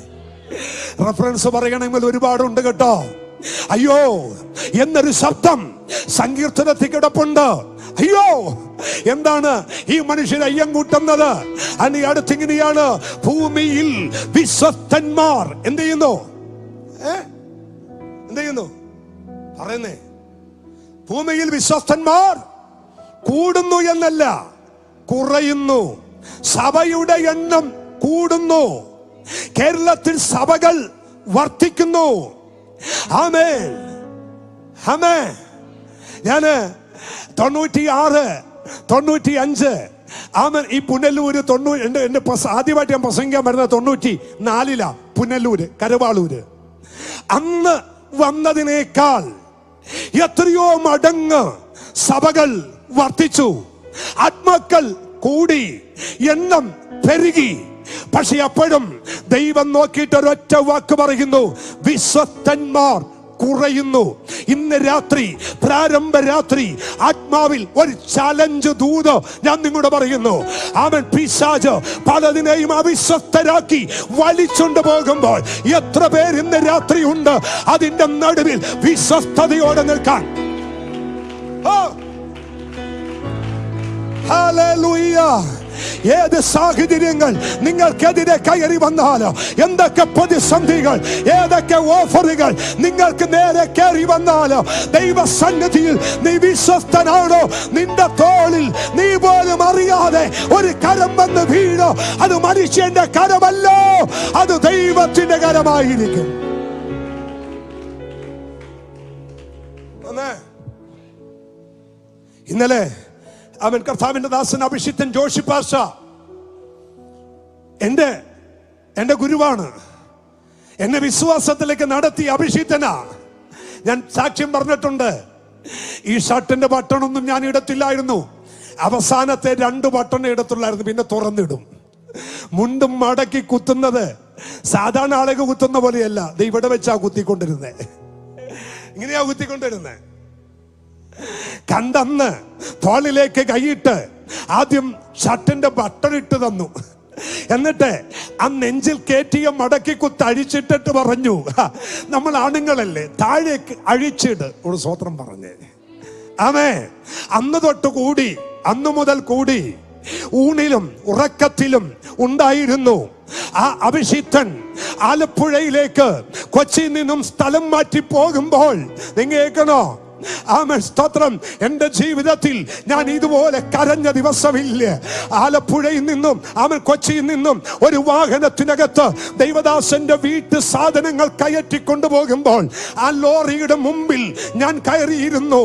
റെഫറൻസ് പറയണമെങ്കിൽ ഒരുപാടുണ്ട് കേട്ടോ. അയ്യോ എന്നൊരു ശബ്ദം സങ്കീർത്തനത്തിൽ കിടപ്പുണ്ട്. അയ്യോ എന്താണ് ഈ മനുഷ്യൻ അയ്യം കൂട്ടുന്നത്? അനി അടുത്തിങ്ങനെയാണ്, ഭൂമിയിൽ വിശ്വസ്തന്മാർ എന്ത് ചെയ്യുന്നു? പറയുന്നേ, ഭൂമിയിൽ വിശ്വസ്തന്മാർ കൂടുന്നു എന്നല്ല, കുറയുന്നു. സഭയുടെ എണ്ണം കൂടുന്നു. കേരളത്തിൽ സഭകൾ വർദ്ധിക്കുന്നു. ആമേൻ, ആമേൻ. ഞാന് 96, 95 ആമൻ ഈ പുനലൂര് എന്റെ ആദ്യമായിട്ട് ഞാൻ പ്രസംഗിക്കാൻ വരുന്നത് 94 പുനലൂര് കരവാളൂര്. അന്ന് വന്നതിനേക്കാൾ എത്രയോ മടങ്ങ് സഭകൾ വർദ്ധിച്ചു, ആത്മാക്കൾ കൂടി, എണ്ണം പെരുകി. പക്ഷെ അപ്പോഴും ദൈവം നോക്കിയിട്ട് ഒരൊറ്റ വാക്ക് പറയുന്നു, വിശ്വസ്തന്മാർ കുറയുന്നു. ഇന്ന് രാത്രി, പ്രാരംഭ രാത്രി, ആത്മാവിൽ ഒരു ചലഞ്ച് ദൂത് ഞാൻ നിങ്ങളോട് പറയുന്നു. അവൻ പിശാച് പലതിനെയും അവിശ്വസ്തരാക്കി വലിച്ചുകൊണ്ട് പോകുമ്പോൾ എത്ര പേര് ഇന്ന് രാത്രി ഉണ്ട് അതിന്റെ നടുവിൽ വിശ്വസ്തയോടെ നിൽക്കാൻ? ഹല്ലേലൂയ. ഏത് സാഹചര്യങ്ങൾ നിങ്ങൾക്കെതിരെ കയറി വന്നാലോ, എന്തൊക്കെ പ്രതിസന്ധികൾ, ഏതൊക്കെ ഓഫറുകൾ നിങ്ങൾക്ക് നേരെ കയറി വന്നാലോ, ദൈവസന്നിധിയിൽ നീ വിശ്വസ്തനാണോ? നിന്റെ തോളിൽ നീ പോലും അറിയാതെ ഒരു കരം വന്ന് വീഴോ, അത് മനുഷ്യന്റെ കരമല്ലോ, അത് ദൈവത്തിന്റെ കരമായിരിക്കും. ഇന്നലെ അവൻ കർത്താവിന്റെ ദാസൻ അഭിഷിക്തൻ ജോഷി പാഷ എന്റെ ഗുരുവാണ്. എന്നെ വിശ്വാസത്തിലേക്ക് നടത്തി അഭിഷിക്തനാ. ഞാൻ സാക്ഷ്യം പറഞ്ഞിട്ടുണ്ട്. ഈ ഷർട്ടിന്റെ ബട്ടണൊന്നും ഞാൻ ഇടത്തില്ലായിരുന്നു. അവസാനത്തെ 2 ബട്ടൺ ഇടത്തുള്ളായിരുന്നു, പിന്നെ തുറന്നിടും. മുണ്ടും മടക്കി കുത്തുന്നത് സാധാരണ ആളുകൾ കുത്തുന്ന പോലെയല്ല. ഇവിടെ വെച്ചാ കുത്തിക്കൊണ്ടിരുന്നേ, ഇങ്ങനെയാ കുത്തിക്കൊണ്ടിരുന്നേ. കണ്ടന്ന് തോളിലേക്ക് കൈയിട്ട് ആദ്യം ഷർട്ടിന്റെ ബട്ടൺ ഇട്ട് തന്നു. എന്നിട്ട് ആ നെഞ്ചിൽ കയറ്റിയ മടക്കി കുത്ത് അഴിച്ചിട്ടിട്ട് പറഞ്ഞു, നമ്മൾ ആണുങ്ങളല്ലേ, താഴേക്ക് അഴിച്ചിട്. ഒരു സ്വത്രം പറഞ്ഞേ. ആമേ. അന്ന് തൊട്ട് കൂടി, അന്നു മുതൽ കൂടി ഊണിലും ഉറക്കത്തിലും ഉണ്ടായിരുന്നു. ആ അഭിഷിക്തൻ ആലപ്പുഴയിലേക്ക് കൊച്ചിയിൽ നിന്നും സ്ഥലം മാറ്റി പോകുമ്പോൾ നിങ്ങൾ കേൾക്കണോ, ആമേൻ, സ്തോത്രം. എന്റെ ജീവിതത്തിൽ ഞാൻ ഇതുപോലെ കരഞ്ഞ ദിവസമില്ല. ആലപ്പുഴയിൽ നിന്നും കൊച്ചിയിൽ നിന്നും ഒരു വാഹനത്തിനകത്ത് ദൈവദാസന്റെ വീട്ടു സാധനങ്ങൾ കയറ്റി കൊണ്ടുപോകുമ്പോൾ ആ ലോറിയുടെ മുമ്പിൽ ഞാൻ കയറിയിരുന്നു.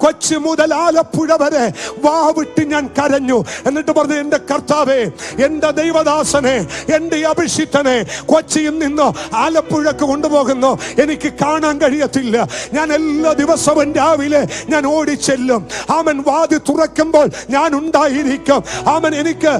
കൊച്ചി മുതൽ ആലപ്പുഴ വരെ വാവിട്ട് ഞാൻ കരഞ്ഞു. എന്നിട്ട് പറഞ്ഞു, എന്റെ കർത്താവേ, എന്റെ ദൈവദാസനെ, എന്റെ അഭിഷിക്തനെ കൊച്ചിയിൽ നിന്ന് ആലപ്പുഴക്ക് കൊണ്ടുപോകുന്നു. എനിക്ക് കാണാൻ കഴിയത്തില്ല. ഞാൻ എല്ലാ ദിവസവും രാവിലെ ഞാൻ ഓടിച്ചെല്ലും. വാതി തുറക്കുമ്പോൾ ഞാൻ ഉണ്ടായിരിക്കും. എനിക്ക്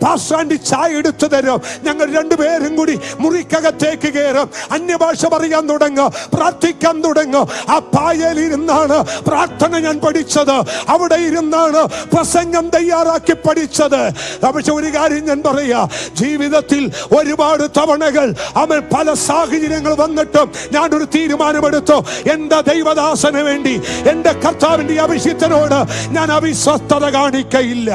പാസ്റ്റാൻഡി ചായ എടുത്തു തരും. ഞങ്ങൾ രണ്ടുപേരും കൂടി മുറിക്കകത്തേക്ക് കയറും. അന്യഭാഷ പറയാൻ തുടങ്ങും, പ്രാർത്ഥിക്കാൻ തുടങ്ങും. ആ പായയിൽ ഇരുന്നാണ് പ്രാർത്ഥന ഞാൻ പഠിച്ചത്. അവിടെ ഇരുന്നാണ് പ്രസംഗം തയ്യാറാക്കി പഠിച്ചത്. പക്ഷെ ഒരു കാര്യം ഞാൻ പറയാ, ജീവിതത്തിൽ ഒരുപാട് തവണകൾ പല സാഹചര്യങ്ങൾ വന്നിട്ടും ഞാനൊരു തീരുമാനമെടുത്തു. എന്റെ ദൈവദാസന് വേണ്ടി, എന്റെ കർത്താവിന്റെ അഭിഷിക്തനോട് ഞാൻ അവിശ്വസ്തത കാണിക്കയില്ല.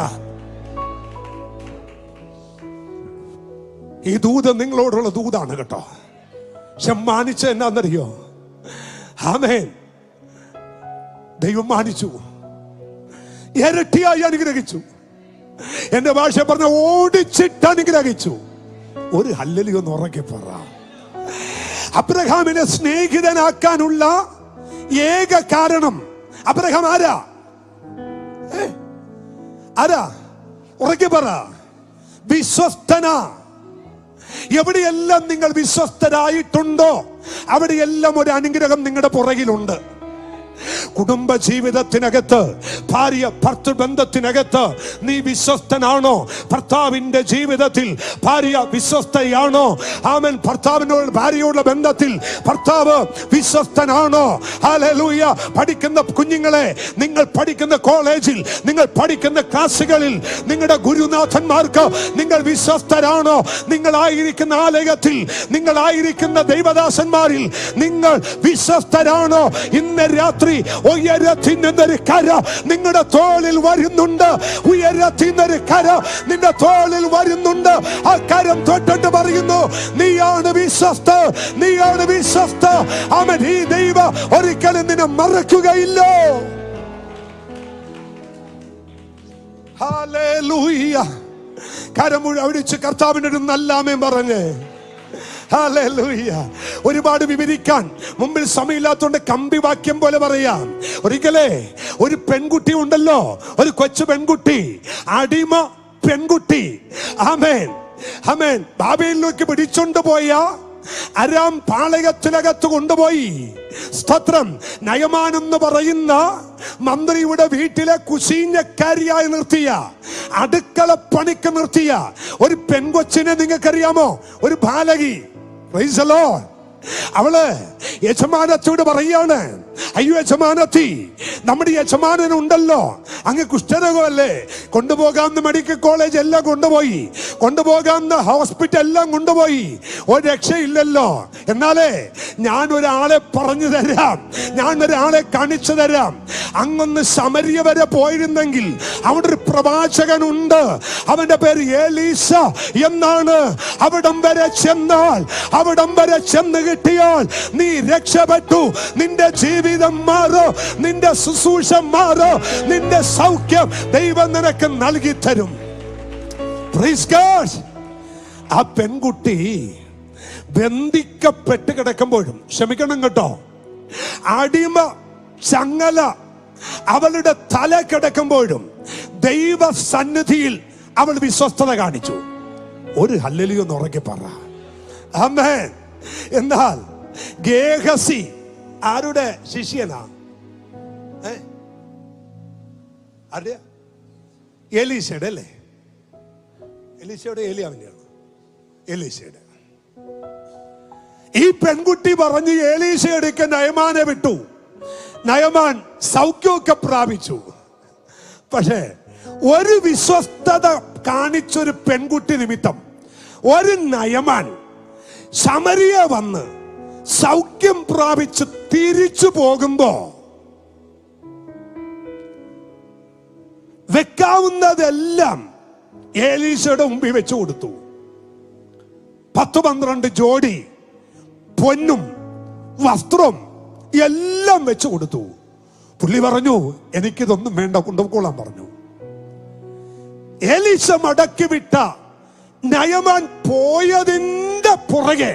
ഈ ദൂത് നിങ്ങളോടുള്ള ദൂതാണ് കേട്ടോ. പക്ഷെ മാനിച്ച എന്നാന്നറിയോ? ആമേൻ, ദൈവം മാനിച്ചു, ഇരട്ടിയായി അനുഗ്രഹിച്ചു. എന്റെ ഭാഷ പറഞ്ഞ ഓടിച്ചിട്ട് അനുഗ്രഹിച്ചു. ഒരു ഹല്ലേലൂയ ഒന്ന് ഉറക്കെ പറ. അബ്രഹാമിനെ സ്നേഹിതനാക്കാനുള്ള ഏക കാരണം, അബ്രഹാം ആരാ? ഉറക്കെ പറ. വിശ്വസ്തന. എവിടെയെല്ലാം നിങ്ങൾ വിശ്വസ്തരായിട്ടുണ്ടോ അവിടെയെല്ലാം ഒരു അനുഗ്രഹം നിങ്ങളുടെ പുറകിലുണ്ട്. കുടുംബ ജീവിതത്തിനകത്ത്, ഭാര്യ ഭർത്തൃ ബന്ധത്തിനകത്ത് നീ വിശ്വസ്തനാണോ? ഭർത്താവിന്റെ ജീവിതത്തിൽ ഭാര്യ വിശ്വസ്തയാണോ? ഭർത്താവിനോട് ഭാര്യയോടുള്ള ബന്ധത്തിൽ ഭർത്താവ് വിശ്വസ്തനാണോ? ഹല്ലേലൂയ. പഠിക്കുന്ന കുഞ്ഞുങ്ങളെ, നിങ്ങൾ പഠിക്കുന്ന കോളേജിൽ, നിങ്ങൾ പഠിക്കുന്ന ക്ലാസുകളിൽ നിങ്ങളുടെ ഗുരുനാഥന്മാർക്ക് നിങ്ങൾ വിശ്വസ്തരാണോ? നിങ്ങളായിരിക്കുന്ന ആലയത്തിൽ, നിങ്ങളായിരിക്കുന്ന ദൈവദാസന്മാരിൽ നിങ്ങൾ വിശ്വസ്തരാണോ? ഇന്ന് രാത്രി ഉയരത്തിന്നൊരു കര നിങ്ങളുടെ തോളിൽ വരുന്നുണ്ട്. ഉയരത്തിന്നൊരു കര നിന്റെ തോളിൽ വരുന്നുണ്ട്. ആ കരം തൊട്ടിട്ട് പറയുന്നു, നീയാണ് വിശ്വസ്ത, നീയാണ് വിശ്വസ്ത. ഈ ദൈവം ഒരിക്കലും നിന്നെ മറക്കുകയില്ല. ഹല്ലേലൂയ. കരം അവിടിച്ച് കർത്താവിന്റെ ഒരു നല്ലാമേ പറഞ്ഞേ. ഹല്ലേലൂയ. ഒരുപാട് വിവരിക്കാൻ മുമ്പിൽ സമയമില്ലാത്തതുകൊണ്ട് കമ്പി വാക്യം പോലെ പറയാം. ഒരിക്കലേ ഒരു പെൺകുട്ടി ഉണ്ടല്ലോ, ഒരു കൊച്ചു പെൺകുട്ടി, അടിമ പെൺകുട്ടി. ആമേൻ, ആമേൻ. ബാബേലിലേക്ക് പിടിച്ചോണ്ട് പോയ അരാം പാളയത്തിനകത്ത് കൊണ്ടുപോയി. സ്തോത്രം. നയമാൻ എന്ന് പറയുന്ന മന്ത്രിയുടെ വീട്ടിലെ കുശീഞ്ഞക്കാരിയായി നിർത്തിയ, അടുക്കള പണിക്ക് നിർത്തിയ ഒരു പെൺകൊച്ചിനെ നിങ്ങൾക്കറിയാമോ? ഒരു ബാലകി. Price the Lord. അവള് യജമാനത്തോട് പറയാണ്, അയ്യോ യജമാനത്തി, നമ്മുടെ യജമാനനുണ്ടല്ലോ, അങ്ങ് കുഷ്ഠരോഗമല്ലേ, കൊണ്ടുപോകാവുന്ന മെഡിക്കൽ കോളേജ് എല്ലാം കൊണ്ടുപോയി, കൊണ്ടുപോകാവുന്ന ഹോസ്പിറ്റൽ എല്ലാം കൊണ്ടുപോയി, ഒരു രക്ഷയില്ലല്ലോ. എന്നാലേ ഞാൻ ഒരാളെ പറഞ്ഞു തരാം, ഞാൻ ഒരാളെ കാണിച്ചു തരാം. അങ്ങൊന്ന് ശമര്യ വരെ പോയിരുന്നെങ്കിൽ അവിടെ ഒരു പ്രവാചകനുണ്ട്, അവന്റെ പേര് എലീശ എന്നാണ്. അവിടം വരെ ചെന്നാൽ, അവിടം വരെ ചെന്ന് കിട്ടിയാൽ നീ രക്ഷപ്പെട്ടു. നിന്റെ ജീവിതം മാറോ, നിന്റെ ശുശ്രൂഷ മാറോ, നിന്റെ സൗഖ്യം ദൈവം നിനക്ക് നൽകി തരും. Praise God. ആ പെൺകുട്ടി ബന്ധിക്കപ്പെട്ട് കിടക്കുമ്പോഴും, ക്ഷമിക്കണം കേട്ടോ, അടിമ ചങ്ങല അവളുടെ തല കിടക്കുമ്പോഴും ദൈവ സന്നിധിയിൽ അവൾ വിശ്വസ്തത കാണിച്ചു. ഒരു ഹല്ലേലൂയ എന്ന് ഉറക്കെ പറ. ആമേൻ. എന്നാൽ ഗേഹസി ആരുടെ ശിഷ്യനാ? ആരുടെ? എലീശയുടെ അല്ലേ? എലീശയുടെ, ഏലിയാവിന്റെയാണ്. എലീശയുടെ. ഈ പെൺകുട്ടി പറഞ്ഞ് എലീശയുടെ നയമാനെ വിട്ടു. നയമാൻ സൗഖ്യമൊക്കെ പ്രാപിച്ചു. പക്ഷേ ഒരു വിശ്വസ്തത കാണിച്ചൊരു പെൺകുട്ടി നിമിത്തം ഒരു നയമാൻ ശമരിയ വന്ന് സൗഖ്യം പ്രാപിച്ച് തിരിച്ചു പോകുമ്പോ വെക്കാവുന്നതെല്ലാം എലീശയുടെ മുമ്പിൽ വെച്ചു കൊടുത്തു. 10-12 ജോഡി പൊന്നും വസ്ത്രവും എല്ലാം വെച്ചു കൊടുത്തു. പുള്ളി പറഞ്ഞു, എനിക്കിതൊന്നും വേണ്ട, കൊണ്ടുപോയിക്കോളാൻ പറഞ്ഞു. എലീശ മടക്കി വിട്ട നയമാൻ പോയതിന്റെ പുറകെ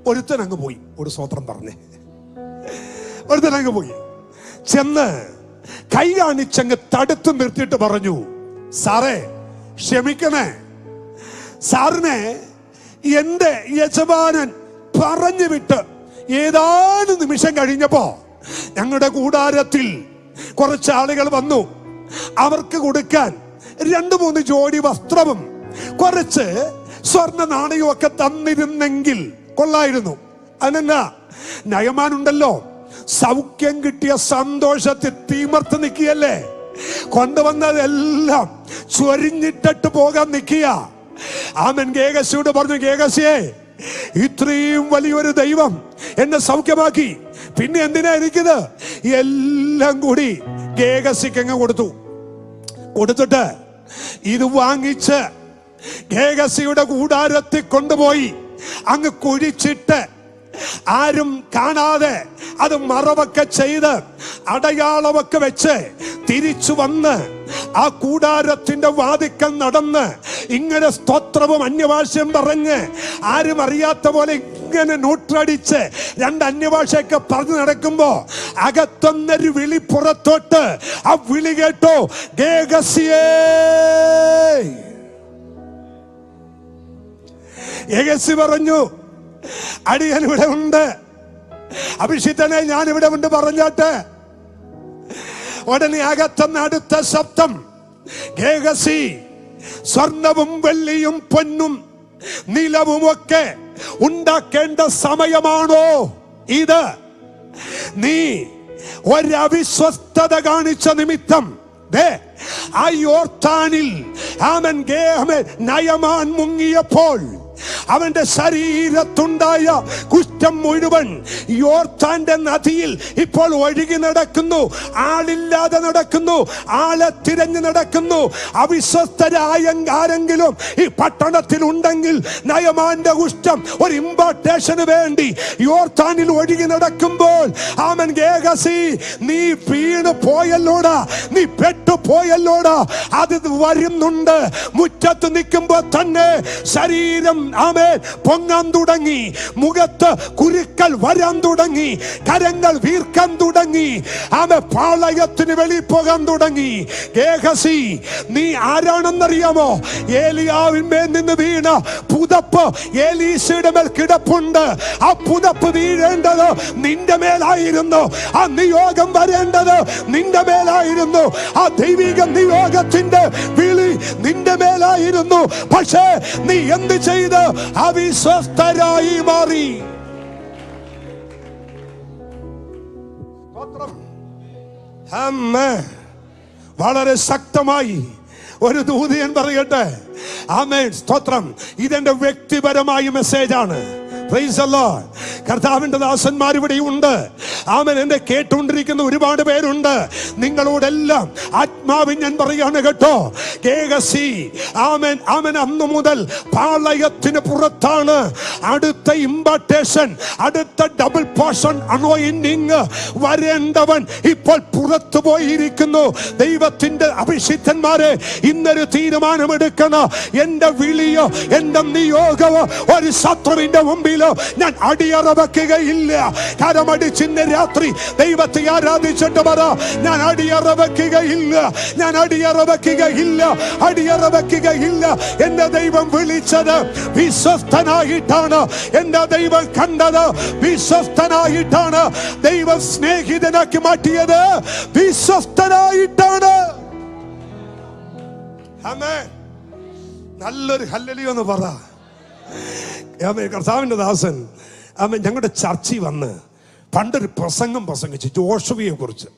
ഒരുത്തനങ്ങ് പോയി. ഒരു സ്വത്രം പറഞ്ഞേ, ഒരുത്തനങ്ങ് പോയി. ചെന്ന് കൈ കാണിച്ചങ്ങ് തടുത്ത് നിർത്തിയിട്ട് പറഞ്ഞു, സാറേ ക്ഷമിക്കണേ, സാറിനെ എന്റെ യജമാനൻ പറഞ്ഞു വിട്ട് ഏതാനും നിമിഷം കഴിഞ്ഞപ്പോ ഞങ്ങളുടെ കൂടാരത്തിൽ കുറച്ച് ആളുകൾ വന്നു. അവർക്ക് കൊടുക്കാൻ 2-3 ജോഡി വസ്ത്രവും കുറച്ച് സ്വർണ്ണ നാണയവും ഒക്കെ തന്നിരുന്നെങ്കിൽ കൊള്ളായിരുന്നു. അതെന്നാ, നയമാനുണ്ടല്ലോ, സൗഖ്യം കിട്ടിയ സന്തോഷത്തിൽ തീമർത്ത് നിൽക്കുകയല്ലേ, കൊണ്ടുവന്നതെല്ലാം ചൊരിഞ്ഞിട്ടിട്ട് പോകാൻ നിൽക്കുക. ആമൻ ഗേഹസിയോട് പറഞ്ഞു, ഗേഹസിയെ, ഇത്രയും വലിയൊരു ദൈവം എന്നെ സൗഖ്യമാക്കി, പിന്നെ എന്തിനാ എനിക്കിത്? എല്ലാം കൂടി ഗേഹസിക്ക് അങ്ങ് കൊടുത്തിട്ട് ഇത് വാങ്ങിച്ച് ഗേഹസിയുടെ കൂടാരത്തിൽ കൊണ്ടുപോയി അങ്ങ് കുഴിച്ചിട്ട് ആരും കാണാതെ അത് മറവൊക്കെ ചെയ്ത് അടയാളമൊക്കെ വെച്ച് തിരിച്ചു വന്ന് ആ കൂടാരത്തിന്റെ വാതിക്കൽ നടന്ന് ഇങ്ങനെ സ്തോത്രവും അന്യഭാഷയും പറഞ്ഞ് ആരും അറിയാത്ത പോലെ ഇങ്ങനെ നൂറ്റടിച്ച് 2 അന്യഭാഷയൊക്കെ പറഞ്ഞു നടക്കുമ്പോ അകത്തൊന്നൊരു വിളി പുറത്തോട്ട്. ആ വിളി കേട്ടോ, ഗേഹസിയേ. ഗേഹസി പറഞ്ഞു, അടിയൻ ഇവിടെ ഉണ്ട്, അഭിഷിക്തനെ ഞാൻ ഇവിടെ ഉണ്ട് പറഞ്ഞാട്ടെ. ഉടനെ അകത്തുനിന്ന് അടുത്ത ശബ്ദം, ഗേഹസി, സ്വർണവും വെള്ളിയും പൊന്നും നിലവും ഒക്കെ ഉണ്ടാക്കേണ്ട സമയമാണോ ഇത്? നീ ഒരവിശ്വസ്തത കാണിച്ച നിമിത്തം ആ യോർദാനിൽ നയമാൻ മുങ്ങിയപ്പോൾ അവന്റെ ശരീരത്തുണ്ടായ കുഷ്ഠം മുഴുവൻ യോർദാന്റെ നദിയിൽ ഇപ്പോൾ ഒഴുകി നടക്കുന്നു. ആളില്ലാതെ നടക്കുന്നു, ആളെ തിരഞ്ഞു നടക്കുന്നു. അവിശ്വസ്തരായ ആരെങ്കിലും ഈ പട്ടണത്തിൽ ഉണ്ടെങ്കിൽ നയമാന്റെ കുഷ്ഠം ഒരു ഇമ്പോർട്ടേഷന് വേണ്ടി യോർദാനിൽ ഒഴുകി നടക്കുമ്പോൾ ആമൻ ഗേഹസി, നീ വീണ് പോയല്ലോടാ, നീ പെട്ടുപോയല്ലോടാ. അത് വരുന്നുണ്ട്. മുറ്റത്ത് നിൽക്കുമ്പോ തന്നെ ശരീരം പൊങ്ങാൻ തുടങ്ങി, മുഖത്ത് കുരുക്കൾ വരാൻ തുടങ്ങി, കരങ്ങൾ വീർക്കാൻ തുടങ്ങി, പാളയത്തിന് വെളി പോകാൻ തുടങ്ങി. ഗേഹസി, നീ ആരാണെന്നറിയാമോ? ഏലിയാവിന്മേൽ നിന്ന് വീണ പുതപ്പ് ഏലീശയുടെ മേൽ കിടപ്പുണ്ട്. ആ പുതപ്പ് വീഴേണ്ടത് നിന്റെ മേലായിരുന്നു. ആ നിയോഗം വരേണ്ടത് നിന്റെ മേലായിരുന്നു. ആ ദൈവിക നിയോഗത്തിന്റെ വിളി നിന്റെ മേലായിരുന്നു. പക്ഷേ നീ എന്ത് ചെയ്ത്? അവിശ്വസ്തരായി മാറി. വളരെ ശക്തമായി ഒരു ദൂതൻ പറയട്ടെ. ആമേൻ, സ്തോത്രം. ഇതെന്റെ വ്യക്തിപരമായ മെസ്സേജാണ്. Price the Lord. കർത്താവിന്റെ ദാസന്മാർ ഇവിടെ ഉണ്ട്. ആമേൻ. എന്നെ കേട്ടുകൊണ്ടിരിക്കുന്ന ഒരുപാട് പേരുണ്ട്. നിങ്ങളോടെല്ലാം ആത്മാവിൽ ഞാൻ പറയാണ് കേട്ടോ. ഗേഹസി, ആമേൻ, ആമേൻ, അന്നു മുതൽ പാളയത്തിന് പുറത്താണ്. അടുത്ത ഇമ്പാർട്ടേഷൻ, അടുത്ത ഡബിൾ പോർഷൻ അനോയിന്റിങ് വരേണ്ടവൻ ഇപ്പോൾ പുറത്തു പോയിരിക്കുന്നു. ദൈവത്തിന്റെ അഭിഷിക്തന്മാരെ, ഇന്നൊരു തീരുമാനമെടുക്കണം. എന്റെ വിളിയോ എന്റെ നിയോഗമോ ഒരു ശത്രുവിന്റെ മുമ്പിൽ ഞാൻ അടിയറ വെക്കുകയില്ല. കരമടിച്ചിന്റെ രാത്രി ദൈവത്തെ ആരാധിച്ചിട്ട് പറ, ഞാൻ അടിയറ വെക്കുകയില്ല, ഞാൻ അടിയറ വെക്കുകയില്ല, അടിയറ വെക്കുകയില്ല. എന്റെ ദൈവം വിളിച്ചത് വിശ്വസ്തനായിട്ടാണ്. എന്റെ ദൈവം കണ്ടത് വിശ്വസ്തനായിട്ടാണ്. ദൈവം സ്നേഹിതനാക്കി മാറ്റിയത് വിശ്വസ്തനായിട്ടാണ്. ആമേൻ. നല്ലൊരു ഹല്ലേലൂയ എന്ന് പറ. കർത്താവിന്റെ ദാസൻ ഞങ്ങളുടെ ചർച്ചിൽ വന്ന് പണ്ടൊരു പ്രസംഗം പ്രസംഗിച്ചു ജോഷുവയെ കുറിച്ച്.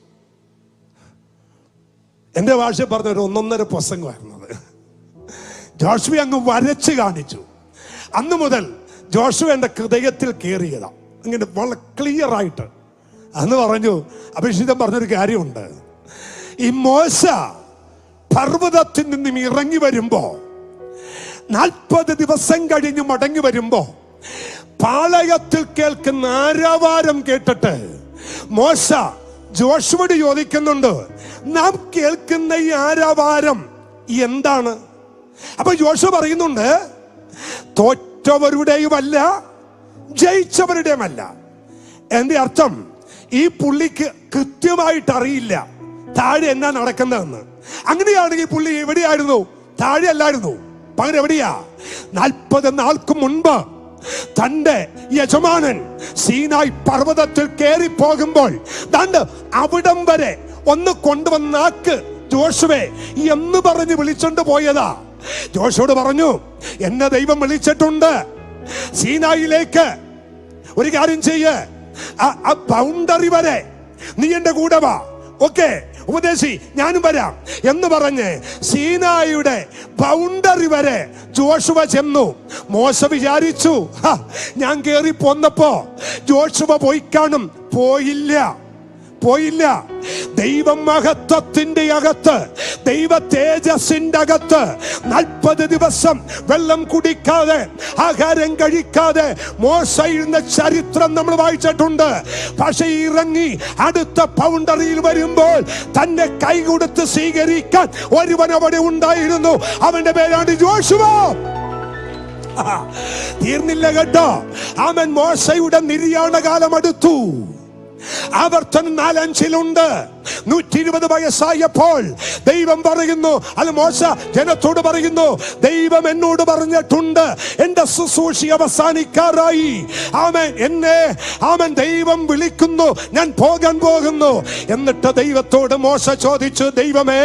എന്റെ ഭാഷ പറഞ്ഞ ഒരു 1.5 പ്രസംഗമായിരുന്നത്. ജോഷുവ അങ്ങ് വരച്ച് കാണിച്ചു. അന്ന് മുതൽ ജോഷുവ എന്റെ ഹൃദയത്തിൽ കയറിയതാ, അങ്ങനെ വളരെ ക്ലിയർ ആയിട്ട്. അന്ന് പറഞ്ഞു, അഭിഷിക്തൻ പറഞ്ഞൊരു കാര്യമുണ്ട്. ഈ മോശ പർവ്വതത്തിൽ നിന്നും ഇറങ്ങി വരുമ്പോ 40 ദിവസം കഴിഞ്ഞ് മടങ്ങി വരുമ്പോ പാളയത്തിൽ കേൾക്കുന്ന ആരവാരം കേട്ടിട്ട് മോശ ജോഷുവോട് ചോദിക്കുന്നുണ്ട്, നാം കേൾക്കുന്ന ഈ ആരവാരം എന്താണ്? അപ്പൊ ജോഷുവ പറയുന്നുണ്ട്, തോറ്റവരുടെയുമല്ല ജയിച്ചവരുടെയുമല്ല. എന്റെ അർത്ഥം, ഈ പുള്ളിക്ക് കൃത്യമായിട്ട് അറിയില്ല താഴെ എന്നാ നടക്കുന്നതെന്ന്. അങ്ങനെയാണെങ്കിൽ പുള്ളി എവിടെയായിരുന്നു? താഴെ അല്ലായിരുന്നു, പകരം എവിടെയാ? 40 നാൾക്ക് മുൻപ് തന്റെ യജമാനൻ സീനായി പർവ്വതത്തിൽ കയറി പോകുമ്പോൾ ദാണ്ട് അവിടം വരെ ഒന്ന് കൊണ്ടുവന്നാക്ക് ജോഷുവേ എന്ന് പറഞ്ഞ് വിളിച്ചോണ്ട് പോയതാ. ജോഷുവോട് പറഞ്ഞു, എന്നെ ദൈവം വിളിച്ചിട്ടുണ്ട് സീനായിലേക്ക്. ഒരു കാര്യം ചെയ്യ്, ആ ബൗണ്ടറി വരെ നീ എന്റെ കൂടെ വാ. ഓക്കെ ഉപദേശി, ഞാനും വരാം എന്ന് പറഞ്ഞ് സീനായിയുടെ ബൗണ്ടറി വരെ ജോഷുവ ചെന്നു. മോശ വിചാരിച്ചു, ഞാൻ കേറി പോന്നപ്പോ ജോഷുവ പോയി കാണും. പോയില്ല. ദൈവം മഹത്വത്തിന്റെ അകത്ത്, ദൈവ തേജസ്സിന്റെ അകത്ത് 40 ദിവസം വെള്ളം കുടിക്കാതെ, ആഹാരം കഴിക്കാതെ മോശ ഇരുന്ന ചരിത്രം നമ്മൾ വായിച്ചിട്ടുണ്ട്. പക്ഷെ ഇറങ്ങി അടുത്ത ബൗണ്ടറിയിൽ വരുമ്പോൾ തന്നെ കൈ കൊടുത്ത് സ്വീകരിക്കാൻ ഒരുവൻ അവിടെ ഉണ്ടായിരുന്നു. അവന്റെ പേരാണ് ജോഷുവ. തീർന്നില്ല കേട്ടോ. അവൻ മോശയുടെ നിര്യാണ കാലം അടുത്തു. ആവർത്തനം 4:5 120 വയസ്സായപ്പോൾ ദൈവം പറയുന്നു, അത് മോശ ജനത്തോട് പറയുന്നു, ദൈവം എന്നോട് പറഞ്ഞിട്ടുണ്ട് എന്റെ ശുശ്രൂഷ അവസാനിക്കാറായി. ആമേൻ ദൈവം വിളിക്കുന്നു, ഞാൻ പോകാൻ പോകുന്നു. എന്നിട്ട് ദൈവത്തോട് മോശ ചോദിച്ചു, ദൈവമേ,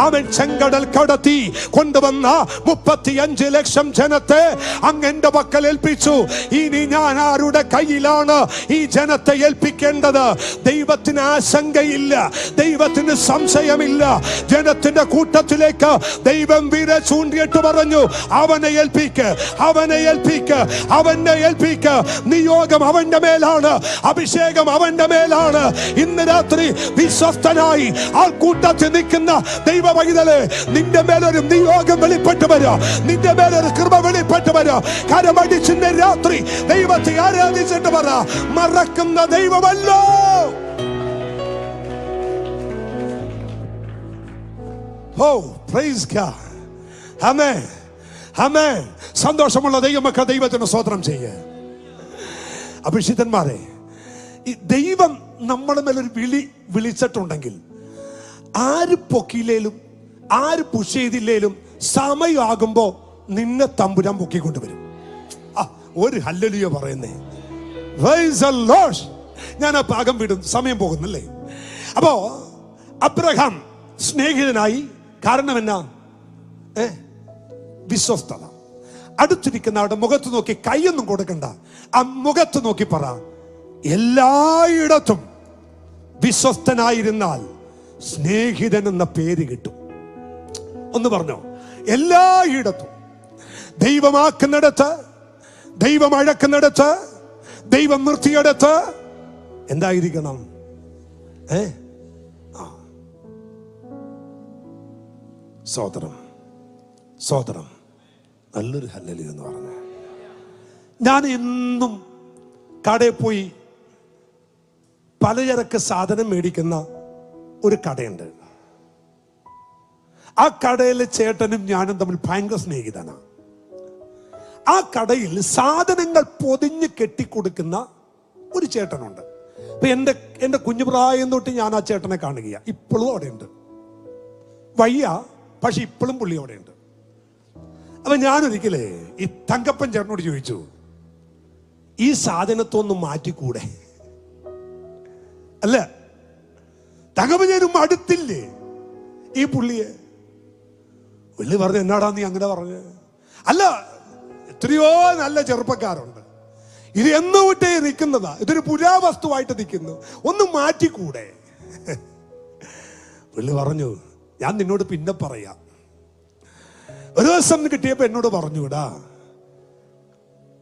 അവൻ ചെങ്കടൽ കടത്തി കൊണ്ടുവന്ന 35 ലക്ഷം ജനത്തെ അങ്ങ് എന്റെ പക്കൽ ഏൽപ്പിച്ചു. ഇനി ഞാൻ ആരുടെ കയ്യിലാണ് ഈ ജനത്തെ ഏൽപ്പിക്കേണ്ടത്? ദൈവത്തിന് ആശങ്കയില്ല, ദൈവത്തിന് സംശയമില്ല. ജനത്തിന്റെ കൂട്ടത്തിലേക്ക് ദൈവം വിരൽ ചൂണ്ടിയിട്ട് പറഞ്ഞു, അവനെ ഏൽപ്പിക്ക്. നിയോഗം അവന്റെ മേലാണ്, അഭിഷേകം അവന്റെ മേലാണ്. ഇന്ന് രാത്രി വിശ്വസ്തനായി ആൾക്കൂട്ടത്തിൽ നിൽക്കുന്ന ദൈവ പൈതലേ, നിന്റെ മേലൊരു നിയോഗം വെളിപ്പെട്ട് വരാം, നിന്റെ മേലൊരു കൃപ വെളിപ്പെട്ട് വരാം. കരമടിച്ചിന്റെ രാത്രി ദൈവത്തെ ആരാധിച്ചിട്ട് പറ, മറക്കുന്ന ദൈവമല്ലോ. Oh, praise God. Amen. Amen. സന്തോഷമുള്ള ദൈവമക്കൾ ദൈവത്തിന് സ്തോത്രം ചെയ്യേ. അഭിഷിക്തന്മാരെ, ഈ ദൈവം നമ്മുടെ മേലൊരു വിളിച്ചിട്ടുണ്ടെങ്കിൽ ആര് പൊക്കിയില്ലേലും ആര് പുഷ് ചെയ്തില്ലേലും സമയമാകുമ്പോ നിന്നെ തമ്പുരാൻ പൊക്കിക്കൊണ്ടുവരും. ഒരു ഹല്ലേലൂയ പറയുന്നേ. Praise the Lord. ഞാൻ ആ ഭാഗം വിടും, സമയം പോകുന്നല്ലേ. അപ്പോ അബ്രഹാം സ്നേഹിതനായി. കാരണം എന്നാ? വിശ്വസ്തത. അടുത്തിരിക്കുന്ന ആളുടെ മുഖത്ത് നോക്കി, കൈയൊന്നും കൊടുക്കണ്ട, ആ മുഖത്ത് നോക്കി പറ, എല്ലായിടത്തും വിശ്വസ്തനായിരുന്നാൽ സ്നേഹിതൻ എന്ന പേര് കിട്ടും. ഒന്ന് പറഞ്ഞോ, എല്ലായിടത്തും. ദൈവമാക്കുന്നിടത്ത്, ദൈവം അഴക്കുന്നിടത്ത്, ദൈവം നിർത്തിയിടത്ത് എന്തായിരിക്കണം? സോദരം നല്ലൊരു ഹല്ലേലൂയ എന്ന് പറഞ്ഞ. ഞാൻ എന്നും കടയിൽ പോയി പലചരക്ക് സാധനം മേടിക്കുന്ന ഒരു കടയുണ്ട്. ആ കടയിലെ ചേട്ടനും ഞാനും തമ്മിൽ ഭയങ്കര സ്നേഹിതനാണ്. ആ കടയിൽ സാധനങ്ങൾ പൊതിഞ്ഞ് കെട്ടിക്കൊടുക്കുന്ന ഒരു ചേട്ടനുണ്ട്. അപ്പൊ എന്റെ കുഞ്ഞുപ്രായം തൊട്ട് ഞാൻ ആ ചേട്ടനെ കാണുകയാ. ഇപ്പോഴും അവിടെ ഉണ്ട്. വയ്യ, പക്ഷെ ഇപ്പോഴും പുള്ളി അവിടെ ഉണ്ട്. അപ്പൊ ഞാനൊരിക്കലേ ഈ തങ്കപ്പൻ ചേട്ടനോട് ചോദിച്ചു, ഈ സാധനത്തൊന്നും മാറ്റിക്കൂടെ? അല്ല, തങ്കപ്പൻ ചേരും അടുത്തില്ലേ ഈ പുള്ളിയെ? പുള്ളി പറഞ്ഞു, എന്നാടാ നീ അങ്ങനെ പറഞ്ഞ്? അല്ല, എത്രയോ നല്ല ചെറുപ്പക്കാരുണ്ട്, ഇത് എന്ന് വിട്ടേ നിൽക്കുന്നതാ, ഇതൊരു പുരാവസ്തുവായിട്ട് നിൽക്കുന്നു, ഒന്ന് മാറ്റിക്കൂടെ? പുള്ളി പറഞ്ഞു, ഞാൻ നിന്നോട് പിന്നെ പറയാം. ഒരു ദിവസം കിട്ടിയപ്പോ എന്നോട് പറഞ്ഞുടാ,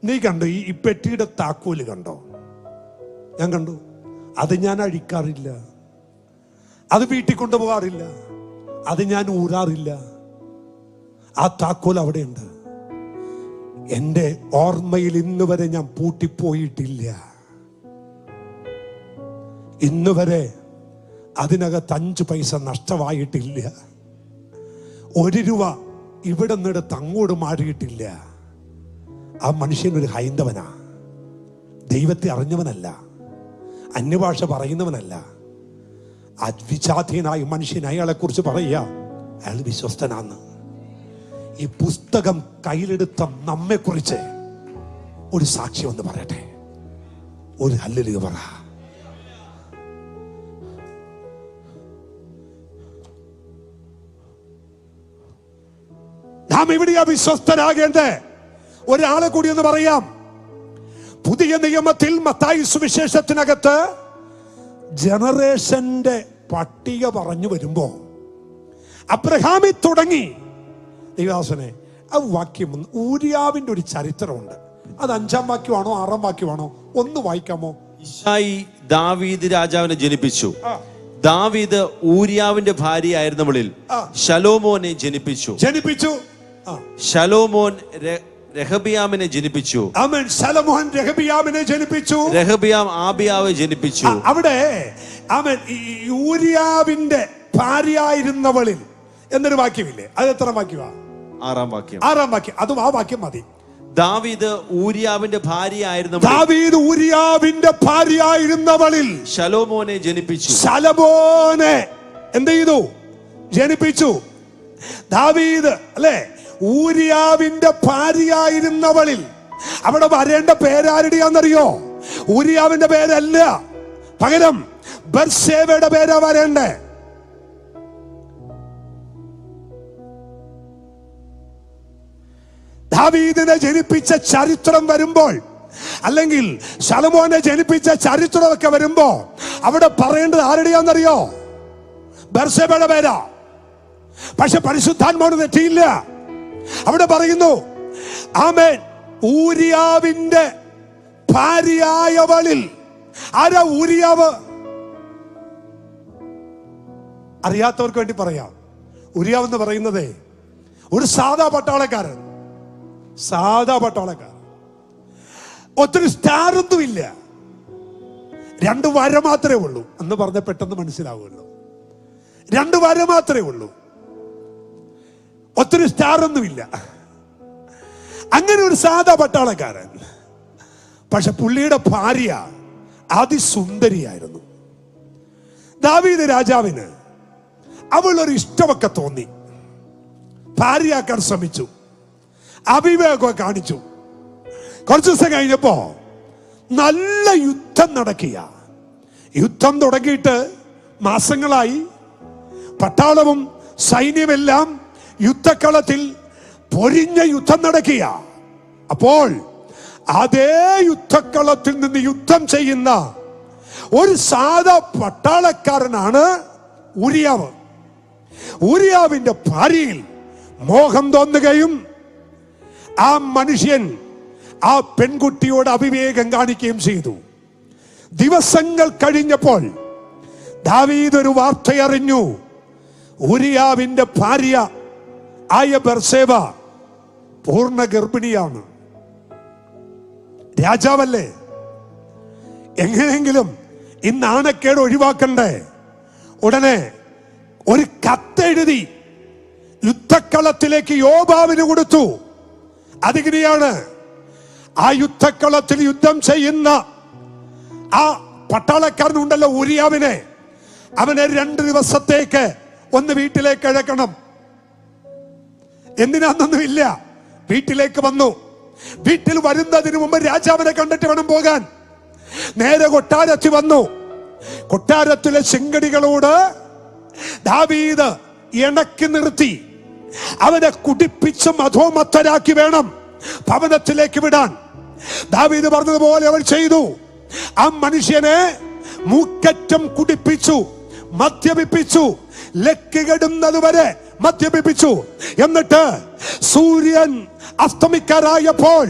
നീ കണ്ടോ ഈ പെട്ടിയുടെ താക്കോല് കണ്ടോ? ഞാൻ കണ്ടു. അത് ഞാൻ അഴിക്കാറില്ല, അത് വീട്ടിൽ കൊണ്ടുപോകാറില്ല, അത് ഞാൻ ഊരാറില്ല. ആ താക്കോൽ അവിടെയുണ്ട്. എന്റെ ഓർമ്മയിൽ ഇന്ന് വരെ ഞാൻ പൂട്ടിപ്പോയിട്ടില്ല. ഇന്ന് വരെ അതിനകത്ത് 5 പൈസ നഷ്ടമായിട്ടില്ല. 1 രൂപ ഇവിടെ നിന്നെടുത്ത് അങ്ങോട്ട് മാറിയിട്ടില്ല. ആ മനുഷ്യനൊരു ഹൈന്ദവനാ, ദൈവത്തെ അറിഞ്ഞവനല്ല, അന്യഭാഷ പറയുന്നവനല്ല. അവിജാതീയനായ മനുഷ്യൻ അയാളെ കുറിച്ച് പറയുക, അയാൾ വിശ്വസ്തനാന്ന്. ഈ പുസ്തകം കയ്യിലെടുത്ത നമ്മെ കുറിച്ച് ഒരു സാക്ഷ്യം ഒന്ന് പറയട്ടെ. ഒരു ഹല്ലേലൂയ പറ. നാം എവിടെയാ വിശ്വസ്തരാകേണ്ടേ? ഒരാളെ കൂടി ഒന്ന് പറയാം. പുതിയ നിയമത്തിൽ മത്തായി സുവിശേഷത്തിനകത്ത് ജനറേഷന്റെ പട്ടിക പറഞ്ഞു വരുമ്പോ അബ്രഹാമിൽ തുടങ്ങി ദൈവദാസനെ ആ വാക്യം, ഊരിയാവിന്റെ ഒരു ചരിത്രമുണ്ട്. അത് 5-ാം വാക്യമാണോ 6-ാം വാക്യമാണോ? ഒന്ന് വായിക്കാമോ? ഇശായി ദാവീദ് രാജാവിനെ ജനിപ്പിച്ചു. ദാവീദ് ഊരിയാവിന്റെ ഭാര്യയായിരുന്നവളിൽ ശലോമോനെ ജനിപ്പിച്ചു. ശലോമോൻ രഹബിയാമിനെ ജനിപ്പിച്ചു. ആമേൻ. ശലോമോൻ രഹബിയാമിനെ ജനിപ്പിച്ചു. രഹബിയാം ആബിയാവെ ജനിപ്പിച്ചു. അവിടെ ആമേൻ ഊരിയാവിന്റെ ഭാര്യയായിരുന്നവളിൽ എന്നൊരു വാക്യമില്ലേ? അത് എത്ര വാക്യമാ? 6-ാം വാക്യം. 6-ാം വാക്യം. അതും ആ വാക്യം മതി. ദാവീദ് ഊരിയാവിന്റെ ഭാര്യയായിരുന്നവളിൽ ശലോമോനെ ജനിപ്പിച്ചു. ശലോമോനെ എന്ത് ചെയ്തു? ജനിപ്പിച്ചു. ദാവീദ് അല്ലെ ഊരിയാവിന്റെ ഭാര്യയായിരുന്നവളിൽ. അവിടെ വരേണ്ട പേരാരുടെയാന്നറിയോ? ഊരിയാവിന്റെ പേരല്ല, പകരം ബത്ശേബയുടെ പേരാ വരേണ്ടേ. ദാവീദിനെ ജനിപ്പിച്ച ചരിത്രം വരുമ്പോൾ, അല്ലെങ്കിൽ ശലോമോനെ ജനിപ്പിച്ച ചരിത്രമൊക്കെ വരുമ്പോ അവിടെ പറയേണ്ടത് ആരുടെയാന്നറിയോ? ബത്ശേബയുടെ പേരാ. പക്ഷെ പരിശുദ്ധാത്മാവിന് തെറ്റിയില്ല. അവിടെ പറയുന്നു, ആമേൻ, ഊരിയാവിന്റെ ഭാര്യയായവളിൽ. ആരാ ഊരിയാവ്? അറിയാത്തവർക്ക് വേണ്ടി പറയാം. ഊരിയാവ് എന്ന് പറയുന്നത് ഒരു സാധാ പട്ടാളക്കാരൻ. ഒത്തിരി സ്റ്റാറൊന്നും ഇല്ല. 2 വര മാത്രമേ ഉള്ളൂ എന്ന് പറഞ്ഞ പെട്ടെന്ന് മനസ്സിലാവുമല്ലോ. 2 വര മാത്രമേ ഉള്ളൂ, ഒത്തിരി സ്റ്റാറൊന്നുമില്ല. അങ്ങനെ ഒരു സാധാ പട്ടാളക്കാരൻ. പക്ഷെ പുള്ളിയുടെ ഭാര്യ അതിസുന്ദരിയായിരുന്നു. ദാവീദ് രാജാവിന് അവളൊരു ഇഷ്ടമൊക്കെ തോന്നി. ഭാര്യയാക്കാൻ ശ്രമിച്ചു, അവിവേകമൊക്കെ കാണിച്ചു. കുറച്ചു ദിവസം കഴിഞ്ഞപ്പോ നല്ല യുദ്ധം നടക്കുക. യുദ്ധം തുടങ്ങിയിട്ട് മാസങ്ങളായി. പട്ടാളവും സൈന്യമെല്ലാം യുദ്ധക്കളത്തിൽ പൊരിഞ്ഞ യുദ്ധം നടക്കുക. അപ്പോൾ അതേ യുദ്ധക്കളത്തിൽ നിന്ന് യുദ്ധം ചെയ്യുന്ന ഒരു സാധാ പട്ടാളക്കാരനാണ് ഊരിയാവ്. ഊരിയാവിന്റെ ഭാര്യയിൽ മോഹം തോന്നുകയും ആ മനുഷ്യൻ ആ പെൺകുട്ടിയോട് അവിവേകം കാണിക്കുകയും ചെയ്തു. ദിവസങ്ങൾ കഴിഞ്ഞപ്പോൾ ദാവീദ് ഒരു വാർത്തയറിഞ്ഞു. ഊരിയാവിന്റെ ഭാര്യ ആയ ബത്ശേബ പൂർണ്ണ ഗർഭിണിയാണ്. രാജാവല്ലേ, എങ്ങനെയെങ്കിലും ഈ നാണക്കേട് ഒഴിവാക്കണ്ടേ? ഉടനെ ഒരു കത്തെഴുതി യുദ്ധക്കളത്തിലേക്ക് യോബാവിന് കൊടുത്തു. അതിങ്ങനെയാണ്, ആ യുദ്ധക്കളത്തിൽ യുദ്ധം ചെയ്യുന്ന ആ പട്ടാളക്കാരനുണ്ടല്ലോ ഊരിയാവിനെ, അവനെ 2 ദിവസത്തേക്ക് ഒന്ന് വീട്ടിലേക്ക് അഴക്കണം. എന്തിനാന്നൊന്നുമില്ല, വീട്ടിലേക്ക് വന്നു. വീട്ടിൽ വരുന്നതിന് മുമ്പ് രാജാവിനെ കണ്ടിട്ട് വേണം പോകാൻ. നേരെ കൊട്ടാരത്തിൽ വന്നു. കൊട്ടാരത്തിലെ ചെങ്കടികളോട് ദാവീദ് ഇണക്കി നിർത്തി അവനെ കുടിപ്പിച്ച് മധോമത്തരാക്കി വേണം ഭവനത്തിലേക്ക് വിടാൻ. ദാവീദ് പറഞ്ഞതുപോലെ അവൾ ചെയ്തു. ആ മനുഷ്യനെ മൂക്കറ്റം കുടിപ്പിച്ചു, മദ്യപിപ്പിച്ചു, ലക്കിടുന്നത് വരെ മദ്യപിപ്പിച്ചു. എന്നിട്ട് സൂര്യൻ അസ്തമിക്കാറായപ്പോൾ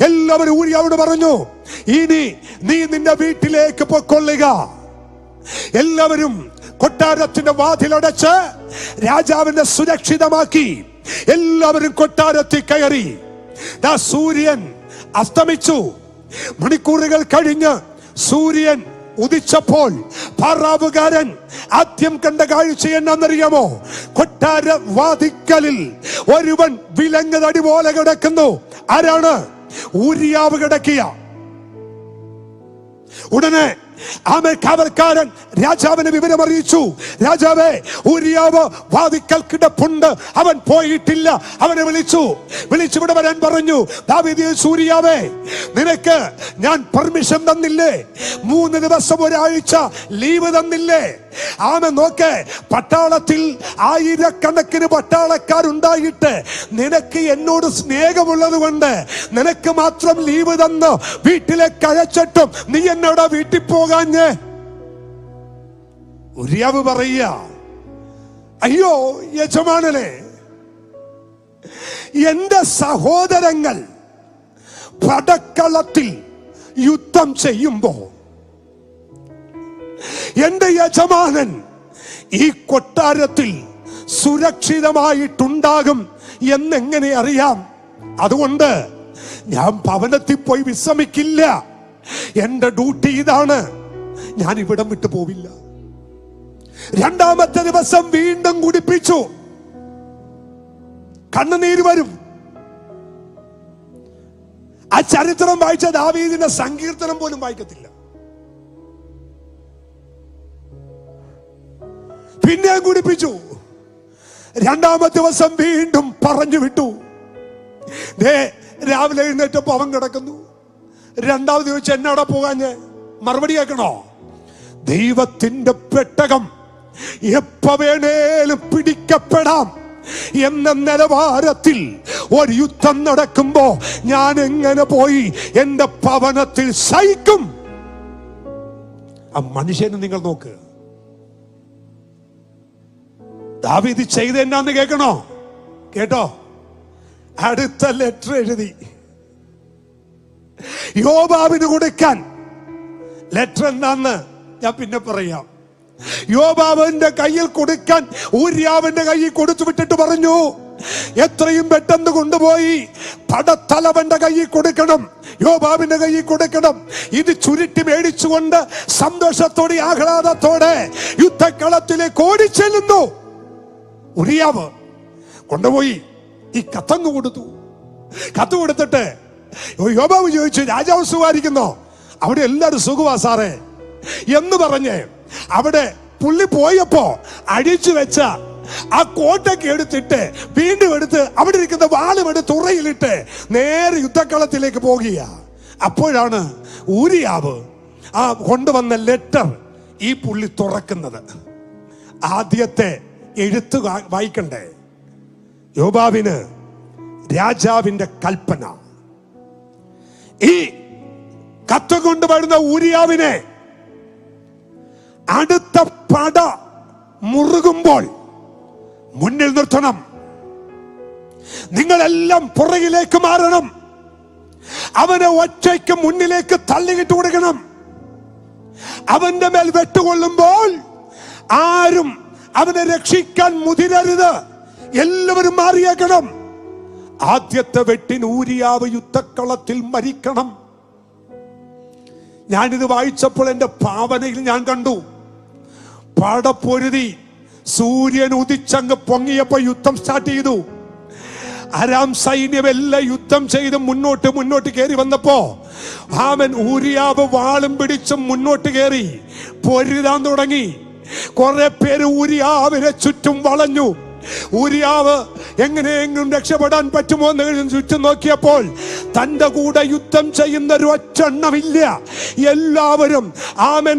എല്ലാവരും ഊരിയാവോട് പറഞ്ഞു, ഇനി നീ നിന്റെ വീട്ടിലേക്ക് പൊക്കൊള്ളുക. എല്ലാവരും കൊട്ടാരത്തിന്റെ വാതിലടച്ച് രാജാവിനെ സുരക്ഷിതമാക്കി എല്ലാവരും കൊട്ടാരത്തിൽ കയറി. സൂര്യൻ അസ്തമിച്ചു. മണിക്കൂറുകൾ കഴിഞ്ഞ് സൂര്യൻ ഉദിച്ചപ്പോൾ പാറാവുകാരൻ ആദ്യം കണ്ട കാഴ്ച എന്നാന്നറിയാമോ? കൊട്ടാര വാതിക്കലിൽ ഒരുവൻ വിലങ്ങ് തടി പോലെ കിടക്കുന്നു. ആരാണ്? ഊരിയാവ് കിടക്കിയ. ഉടനെ കാവൽക്കാരൻ രാജാവിന് വിവരം അറിയിച്ചു. രാജാവേ, ഊരിയാവ് വാതിക്കൽ കിടപ്പുണ്ട്, അവൻ പോയിട്ടില്ല. അവനെ വിളിച്ചിവിടെ വരാൻ പറഞ്ഞു. ദാവീദ്, ഊരിയാവേ, നിനക്ക് ഞാൻ പെർമിഷൻ തന്നില്ലേ? 3 ദിവസം ഒരാഴ്ച ലീവ് തന്നില്ലേ? നോക്ക്, പട്ടാളത്തിൽ 1000കണക്കിന് പട്ടാളക്കാരുണ്ടായിട്ട് നിനക്ക് എന്നോട് സ്നേഹമുള്ളത് കൊണ്ട് നിനക്ക് മാത്രം ലീവ് തന്ന് വീട്ടിലേക്ക് അയച്ചിട്ടും നീ എന്നോട് വീട്ടിൽ പോകാഞ്ഞ്? ഊരിയാവ് പറയുക, അയ്യോ യജമാനനെ, എന്റെ സഹോദരങ്ങൾ പടക്കളത്തിൽ യുദ്ധം ചെയ്യുമ്പോ എന്റെ യജമാനൻ ഈ കൊട്ടാരത്തിൽ സുരക്ഷിതമായിട്ടുണ്ടാകും എന്നെങ്ങനെ അറിയാം? അതുകൊണ്ട് ഞാൻ ഭവനത്തിൽ പോയി വിശ്രമിക്കില്ല. എന്റെ ഡ്യൂട്ടി ഇതാണ്. ഞാൻ ഇവിടം വിട്ടു പോവില്ല. 2ാമത്തെ ദിവസം വീണ്ടും കുടിപ്പിച്ചു. കണ്ണുനീര് വരും. ആ ചരിത്രം വായിച്ച ദാവീദിന്റെ സങ്കീർത്തനം പോലും വായിക്കത്തില്ല. പിന്നെയും കുടിപ്പിച്ചു. 2ാമത്തെ ദിവസം വീണ്ടും പറഞ്ഞു വിട്ടു. രാവിലെ എഴുന്നേറ്റപ്പോ അവൻ കിടക്കുന്നു. 2ാമത് ചോദിച്ചു, എന്നവിടെ പോകാഞ്ഞ്? മറുപടി കേൾക്കണോ? ദൈവത്തിന്റെ പെട്ടകം എപ്പോ വേണേലും പിടിക്കപ്പെടാം എന്ന നിലവാരത്തിൽ ഒരു യുദ്ധം നടക്കുമ്പോ ഞാൻ എങ്ങനെ പോയി എന്റെ ഭവനത്തിൽ സഹിക്കും? ആ മനുഷ്യന് നിങ്ങൾ നോക്ക്. ദാവീദ് ചെയ്ത് എന്നാന്ന് കേൾക്കണോ? കേട്ടോ? അടുത്ത ലെറ്റർ എഴുതി യോബാബിന് കൊടുക്കാൻ. ലെറ്റർ എന്താന്ന് ഞാൻ പിന്നെ പറയാം. യോബാബിന്റെ കയ്യിൽ കൊടുക്കാൻ ഊരിയാവിന്റെ കയ്യിൽ കൊടുത്തു വിട്ടിട്ട് പറഞ്ഞു, എത്രയും പെട്ടെന്ന് കൊണ്ടുപോയി പടത്തലവന്റെ കയ്യിൽ കൊടുക്കണം, യോബാബിന്റെ കയ്യിൽ കൊടുക്കണം. ഇത് ചുരുട്ടി മേടിച്ചുകൊണ്ട് സന്തോഷത്തോടെ ആഹ്ലാദത്തോടെ യുദ്ധക്കളത്തിലേക്ക് ഓടിച്ചെല്ലുന്നു. ഊരിയാവ് കൊണ്ടുപോയി ഈ കത്തങ്ങ് കൊടുത്തു. കത്ത് കൊടുത്തിട്ട് യോബാബ് ചോദിച്ചു, രാജാവ് സുഖമായിരിക്കുന്നോ? അവിടെ എല്ലാവരും സുഖമാ സാറേ എന്ന് പറഞ്ഞ് അവിടെ പുള്ളി പോയപ്പോ അടിച്ചു വെച്ച ആ കോട്ടൊക്കെ എടുത്തിട്ട് വീണ്ടും എടുത്ത് അവിടെ ഇരിക്കുന്ന വാളും എടുത്ത് ഉറയിലിട്ട് നേരെ യുദ്ധക്കളത്തിലേക്ക് പോകുക. അപ്പോഴാണ് ഊരിയാവ് ആ കൊണ്ടുവന്ന ലെറ്റർ ഈ പുള്ളി തുറക്കുന്നത്. ആദ്യത്തെ എഴുത്ത് വായിക്കണ്ടേ? യോബാബിന് രാജാവിന്റെ കൽപ്പന. ഈ കത്ത് കൊണ്ടുവരുന്ന ഊരിയാവിനെ അടുത്ത പട മുറുകുമ്പോൾ മുന്നിൽ നിർത്തണം. നിങ്ങളെല്ലാം പുറകിലേക്ക് മാറണം. അവനെ ഒറ്റയ്ക്ക് മുന്നിലേക്ക് തള്ളിയിട്ട് കൊടുക്കണം. അവന്റെ മേൽ വെട്ടുകൊള്ളുമ്പോൾ ആരും അവനെ രക്ഷിക്കാൻ മുതിരരുത്. എല്ലാവരും മാറിയേക്കണം. ആദ്യത്തെ വെട്ടിന് ഊരിയാവ് യുദ്ധക്കളത്തിൽ മരിക്കണം. ഞാനിത് വായിച്ചപ്പോൾ എന്റെ ഭാവനയിൽ ഞാൻ കണ്ടു, പടപ്പൊരുതി സൂര്യൻ ഉദിച്ചങ്ങ് പൊങ്ങിയപ്പോ യുദ്ധം സ്റ്റാർട്ട് ചെയ്തു. അരാം സൈന്യം എല്ലാം യുദ്ധം ചെയ്ത് മുന്നോട്ട് കയറി വന്നപ്പോ ഊരിയാവ് വാളും പിടിച്ചും മുന്നോട്ട് കയറി പൊരുതാൻ തുടങ്ങി. കുറെ പേര് ഊരിയാവിനെ ചുറ്റും വളഞ്ഞു. ഊരിയാവ് എങ്ങനെയെങ്കിലും രക്ഷപ്പെടാൻ പറ്റുമോ എന്ന് ചുറ്റും നോക്കിയപ്പോൾ തന്റെ കൂടെ യുദ്ധം ചെയ്യുന്ന ഒരു ഒറ്റെണ്ണമില്ല. എല്ലാവരും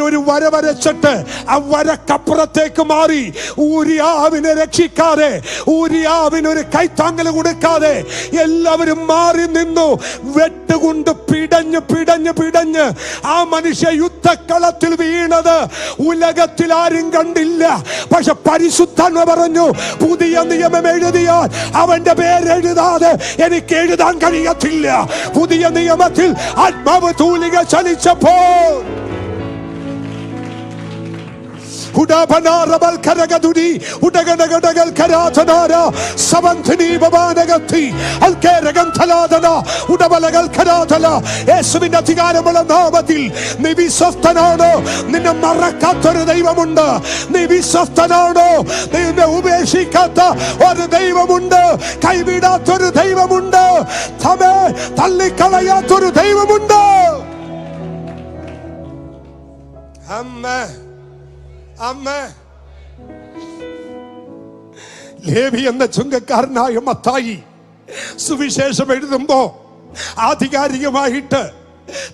ഒരു വര വരച്ചിട്ട് ആ വരക്കപ്പുറത്തേക്ക് മാറി. ഊരിയാവിനെ രക്ഷിക്കാതെ, ഊരിയാവിനൊരു കൈത്താങ്ങൽ കൊടുക്കാതെ എല്ലാവരും മാറി നിന്നു. വെട്ടുകൊണ്ട് പിടഞ്ഞ് ആ മനുഷ്യ യുദ്ധക്കളത്തിൽ വീണത് ഉലകത്തിൽ ആരും കണ്ടില്ല. പക്ഷെ പരിശുദ്ധാത്മ പറഞ്ഞു, പുതിയ നിയമം എഴുതിയാൽ അവന്റെ പേരെഴുതാതെ എനിക്ക് എഴുതാൻ കഴിയത്തില്ല. പുതിയ നിയമത്തിൽ ആത്മാവ് തൂലിക ചലിച്ചപ്പോൾ യേശുവിന്റെ അധികാരമുള്ള നാമത്തിൽ നീ വിശ്വസ്തനാണോ? നിന്നെ മറക്കാത്തൊരു ദൈവമുണ്ട്. നീ വിശ്വസ്തനാണോ? നിന്നെ ഉപേക്ഷിക്കാത്ത ഒരു ദൈവമുണ്ട്. കൈവിടാത്തൊരു ദൈവമുണ്ട്. തള്ളിക്കളയാത്തൊരു ദൈവമുണ്ട്. അമ്മേ, അമ്മേ. ലേവി എന്ന ചുങ്കക്കാരനായ മത്തായി സുവിശേഷം എഴുതുമ്പോ ആധികാരികമായിട്ട്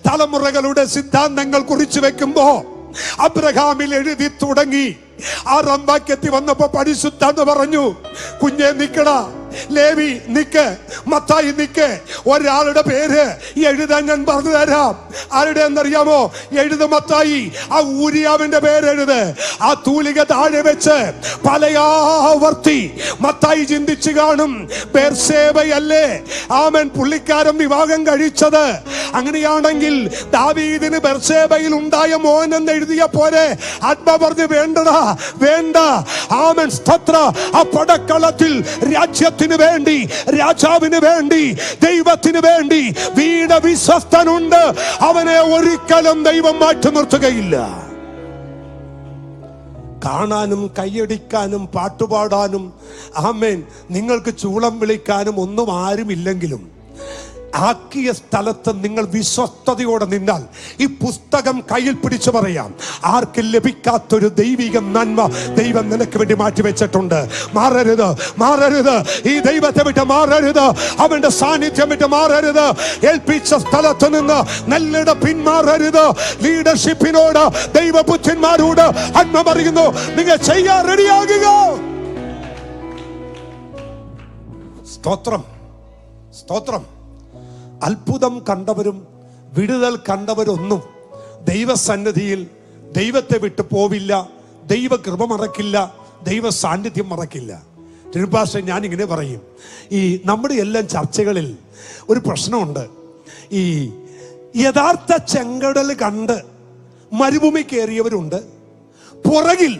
തലമുറകളുടെ സിദ്ധാന്തങ്ങൾ കുറിച്ചു വെക്കുമ്പോ അബ്രഹാമിൽ എഴുതി തുടങ്ങി. 6-ാം വാക്യത്തിൽ വന്നപ്പോ പരിശുദ്ധാന്ന് പറഞ്ഞു, കുഞ്ഞെ നിക്കടാ, ലേവി നിക്ക്, മത്തായി നിക്ക്, ഒരാളുടെ പേര് എഴുതാൻ ഞാൻ പറഞ്ഞു തരാം. ആരുടെ എന്നറിയാമോ? എഴുത് മത്തായി. ആ ഊരിയാവിന്റെ പേരെഴുത്. ആ തൂലിക താഴെ വെച്ച് പലയാവർത്തി മത്തായി ചിന്തിച്ചു കാണും, ബേർശേബയല്ലേ ആമൻ പുള്ളിക്കാരൻ വിവാഹം കഴിച്ചത്? അങ്ങനെയാണെങ്കിൽ ദാവീദിന് ബേർശേബയിൽ ഉണ്ടായ മോൻ എന്ന് എഴുതിയ പോലെ ആത്മ പറഞ്ഞു, വേണ്ടടാ, വേണ്ട. ആമൻ സ്തോത്ര. ആ പടക്കളത്തിൽ രാജ്യത്തിന് വേണ്ടി, രാജാവിന് വേണ്ടി, ദൈവത്തിന് വേണ്ടി വീണ വിശ്വസ്തനുണ്ട്. അവനെ ഒരിക്കലും ദൈവം മാറ്റി നിർത്തുകയില്ല. കാണാനും കൈയടിക്കാനും പാട്ടുപാടാനും ആമേൻ നിങ്ങൾക്ക് ചൂളം വിളിക്കാനും ഒന്നും ആരുമില്ലെങ്കിലും ആക്കിയ സ്ഥലത്ത് നിങ്ങൾ വിശ്വസ്തയോടെ നിന്നാൽ ഈ പുസ്തകം കയ്യിൽ പിടിച്ചു പറയാം, ആർക്കും ലഭിക്കാത്തൊരു ദൈവിക നന്മ ദൈവം നിനക്ക് വേണ്ടി മാറ്റിവെച്ചിട്ടുണ്ട്. മാറരുത്, മാറരുത്. ഈ ദൈവത്തെ വിട്ട് മാറരുത്. അവന്റെ സാന്നിധ്യം വിട്ട് മാറരുത്. ഏൽപ്പിച്ച സ്ഥലത്ത് നിന്ന് നെല്ലിട പിന്മാറരുത്. ലീഡർഷിപ്പിനോട്, ദൈവപുത്രന്മാരോട് ആത്മ പറയുന്നു, നിങ്ങൾ ചെയ്യാൻ റെഡിയാകുക. സ്തോത്രം, സ്തോത്രം. അത്ഭുതം കണ്ടവരും വിടുതൽ കണ്ടവരൊന്നും ദൈവസന്നിധിയിൽ ദൈവത്തെ വിട്ടു പോവില്ല. ദൈവകൃപ മറക്കില്ല, ദൈവ സാന്നിധ്യം മറക്കില്ല. തിരുഭാഷ ഞാനിങ്ങനെ പറയും, ഈ നമ്മുടെ എല്ലാം ചർച്ചകളിൽ ഒരു പ്രശ്നമുണ്ട്. ഈ യഥാർത്ഥ ചെങ്കടൽ കണ്ട് മരുഭൂമി കയറിയവരുണ്ട്, പുറകിൽ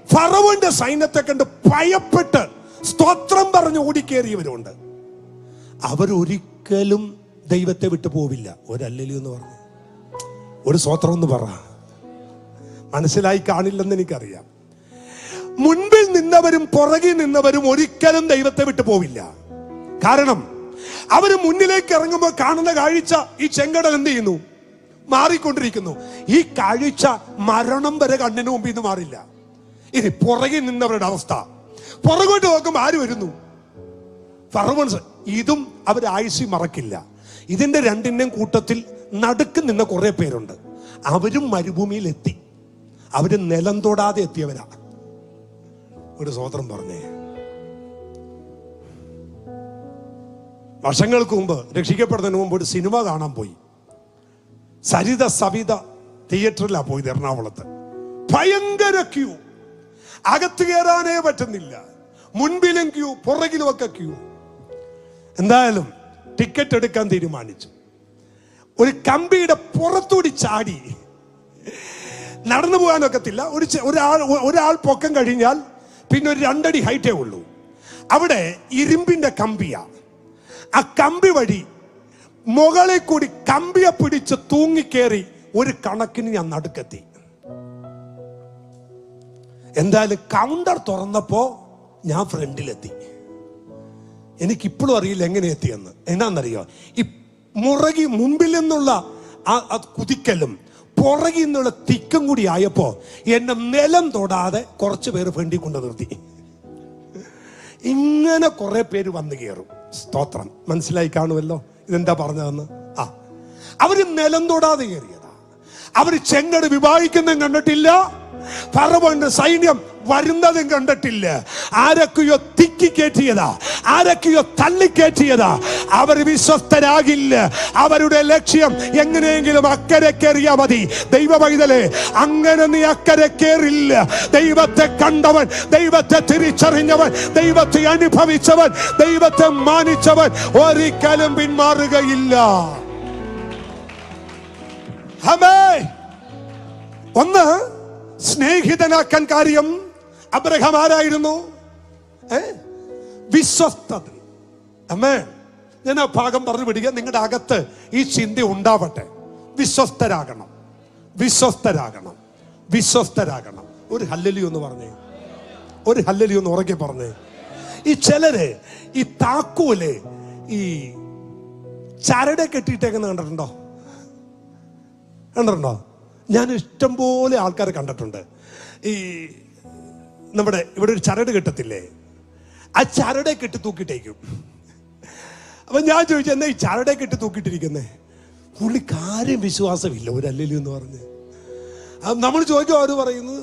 ഫറവോന്റെ സൈന്യത്തെ കണ്ട് ഭയപ്പെട്ട് സ്തോത്രം പറഞ്ഞ് ഓടിക്കേറിയവരുണ്ട്. അവരൊരിക്കലും ദൈവത്തെ വിട്ടു പോവില്ല. ഒരല്ലലി എന്ന് പറഞ്ഞു, ഒരു സ്തോത്രം എന്ന് പറ. മനസ്സിലായി കാണില്ലെന്ന് എനിക്കറിയാം. മുൻപിൽ നിന്നവരും പുറകിൽ നിന്നവരും ഒരിക്കലും ദൈവത്തെ വിട്ടു പോവില്ല. കാരണം അവര് മുന്നിലേക്ക് ഇറങ്ങുമ്പോൾ കാണുന്ന കാഴ്ച ഈ ചെങ്കടൽ എന്ത് ചെയ്യുന്നു? മാറിക്കൊണ്ടിരിക്കുന്നു. ഈ കാഴ്ച മരണം വരെ കണ്ണിന് മുമ്പിൽ നിന്ന് മാറില്ല. ഇനി പുറകിൽ നിന്നവരുടെ അവസ്ഥ, പുറകോട്ട് നോക്കുമ്പോൾ ആര് വരുന്നു? ഫറവോൻസ്. ഇതും അവർ ആയുസ്സിൽ മറക്കില്ല. ഇതിന്റെ രണ്ടിന്റെയും കൂട്ടത്തിൽ നടുക്ക് നിന്ന കുറെ പേരുണ്ട്. അവരും മരുഭൂമിയിൽ എത്തി. അവര് നിലം തൊടാതെ എത്തിയവരാ. ഒരു സ്തോത്രം പറഞ്ഞേ. വർഷങ്ങൾക്ക് മുമ്പ്, രക്ഷിക്കപ്പെടുന്നതിന് മുമ്പ് ഒരു സിനിമ കാണാൻ പോയി. സരിത സവിത തിയേറ്ററിലാണ് പോയത്, എറണാകുളത്ത്. ഭയങ്കര ക്യൂ, അകത്ത് കയറാനേ പറ്റുന്നില്ല. മുൻപിലും ക്യൂ, പുറകിലും ഒക്കെ ക്യൂ. എന്തായാലും ടിക്കറ്റ് എടുക്കാൻ തീരുമാനിച്ചു. ഒരു കമ്പിയുടെ പുറത്തൂടി ചാടി. നടന്നു പോകാനൊക്കത്തില്ല. ഒരാൾ പൊക്കം കഴിഞ്ഞാൽ പിന്നെ ഒരു 2 അടി ഹൈറ്റേ ഉള്ളൂ. അവിടെ ഇരുമ്പിന്റെ കമ്പിയാ. ആ കമ്പി വഴി മുകളിൽ കൂടി കമ്പിയെ പിടിച്ച് തൂങ്ങിക്കേറി ഒരു കണക്കിന് ഞാൻ നടുക്കെത്തി. എന്തായാലും കൗണ്ടർ തുറന്നപ്പോ ഞാൻ ഫ്രണ്ടിലെത്തി. എനിക്കിപ്പോഴും അറിയില്ല എങ്ങനെ എത്തിയെന്ന്. എന്നാന്നറിയോ? ഈ മുമ്പിൽ നിന്നുള്ള ആ കുതിക്കലും പുറകിൽ നിന്നുള്ള തിക്കും കൂടി ആയപ്പോ എന്നെ നിലം തൊടാതെ കുറച്ച് പേര് ഫ്രണ്ടിൽ കൊണ്ട് നിർത്തി. ഇങ്ങനെ കുറെ പേര് വന്നു കയറും. സ്തോത്രം. മനസ്സിലായി കാണുമല്ലോ ഇതെന്താ പറഞ്ഞതെന്ന്. അവര് നിലം തൊടാതെ കയറിയതാ. അവര് ചെങ്കട് വിഭാഗിക്കുന്നതും കണ്ടിട്ടില്ല, ഫറവോന്റെ സൈന്യം വരുന്നതും കണ്ടിട്ടില്ല. ആരൊക്കെയോ തിക്കിക്കേറ്റിയതാ, ആരൊക്കെയോ തള്ളിക്കേറ്റിയതാ. അവർ വിശ്വസ്തരാകില്ല. അവരുടെ ലക്ഷ്യം എങ്ങനെയെങ്കിലും അക്കരെ കയറിയാ മതി. ദൈവ പൈതലേ, അങ്ങനെ നീ അക്കരെ കയറില്ല. ദൈവത്തെ കണ്ടവൻ, ദൈവത്തെ തിരിച്ചറിഞ്ഞവൻ, ദൈവത്തെ അനുഭവിച്ചവൻ, ദൈവത്തെ മാനിച്ചവൻ ഒരിക്കലും പിന്മാറുകയില്ല. ഒന്ന് സ്നേഹിതനാക്കാൻ കാര്യം അബ്രഹാം ആരായിരുന്നു? വിശ്വസ്തത. അമ്മേ, ഞാൻ ആ ഭാഗം പറഞ്ഞു പിടിക്കുക. നിങ്ങളുടെ അകത്ത് ഈ ചിന്ത ഉണ്ടാവട്ടെ. വിശ്വസ്തരാകണം, വിശ്വസ്തരാകണം, വിശ്വസ്തരാകണം. ഒരു ഹല്ലേലൂയ എന്ന് പറഞ്ഞേ, ഒരു ഹല്ലേലൂയ എന്ന് ഉറക്കെ പറഞ്ഞേ. ഈ ചിലര് ഈ താക്കോല് ഈ ചരട് കെട്ടിയിട്ടേക്കെന്ന് കണ്ടിട്ടുണ്ടോ? കണ്ടിട്ടുണ്ടോ? ഞാൻ ഇഷ്ടംപോലെ ആൾക്കാരെ കണ്ടിട്ടുണ്ട്. ഈ നമ്മുടെ ഇവിടെ ഒരു ചരട് കെട്ടത്തില്ലേ, ആ ചരടെ കെട്ടി തൂക്കിട്ടേക്കും. അപ്പൊ ഞാൻ ചോദിച്ചു, എന്നാ ഈ ചരടെ കെട്ടി തൂക്കിയിട്ടിരിക്കുന്നേ? പുള്ളിക്കാരും വിശ്വാസമില്ല, ഒരു ഹല്ലേലൂയ എന്ന് പറഞ്ഞ്. നമ്മൾ ചോദിക്കും, അവർ പറയുന്നത്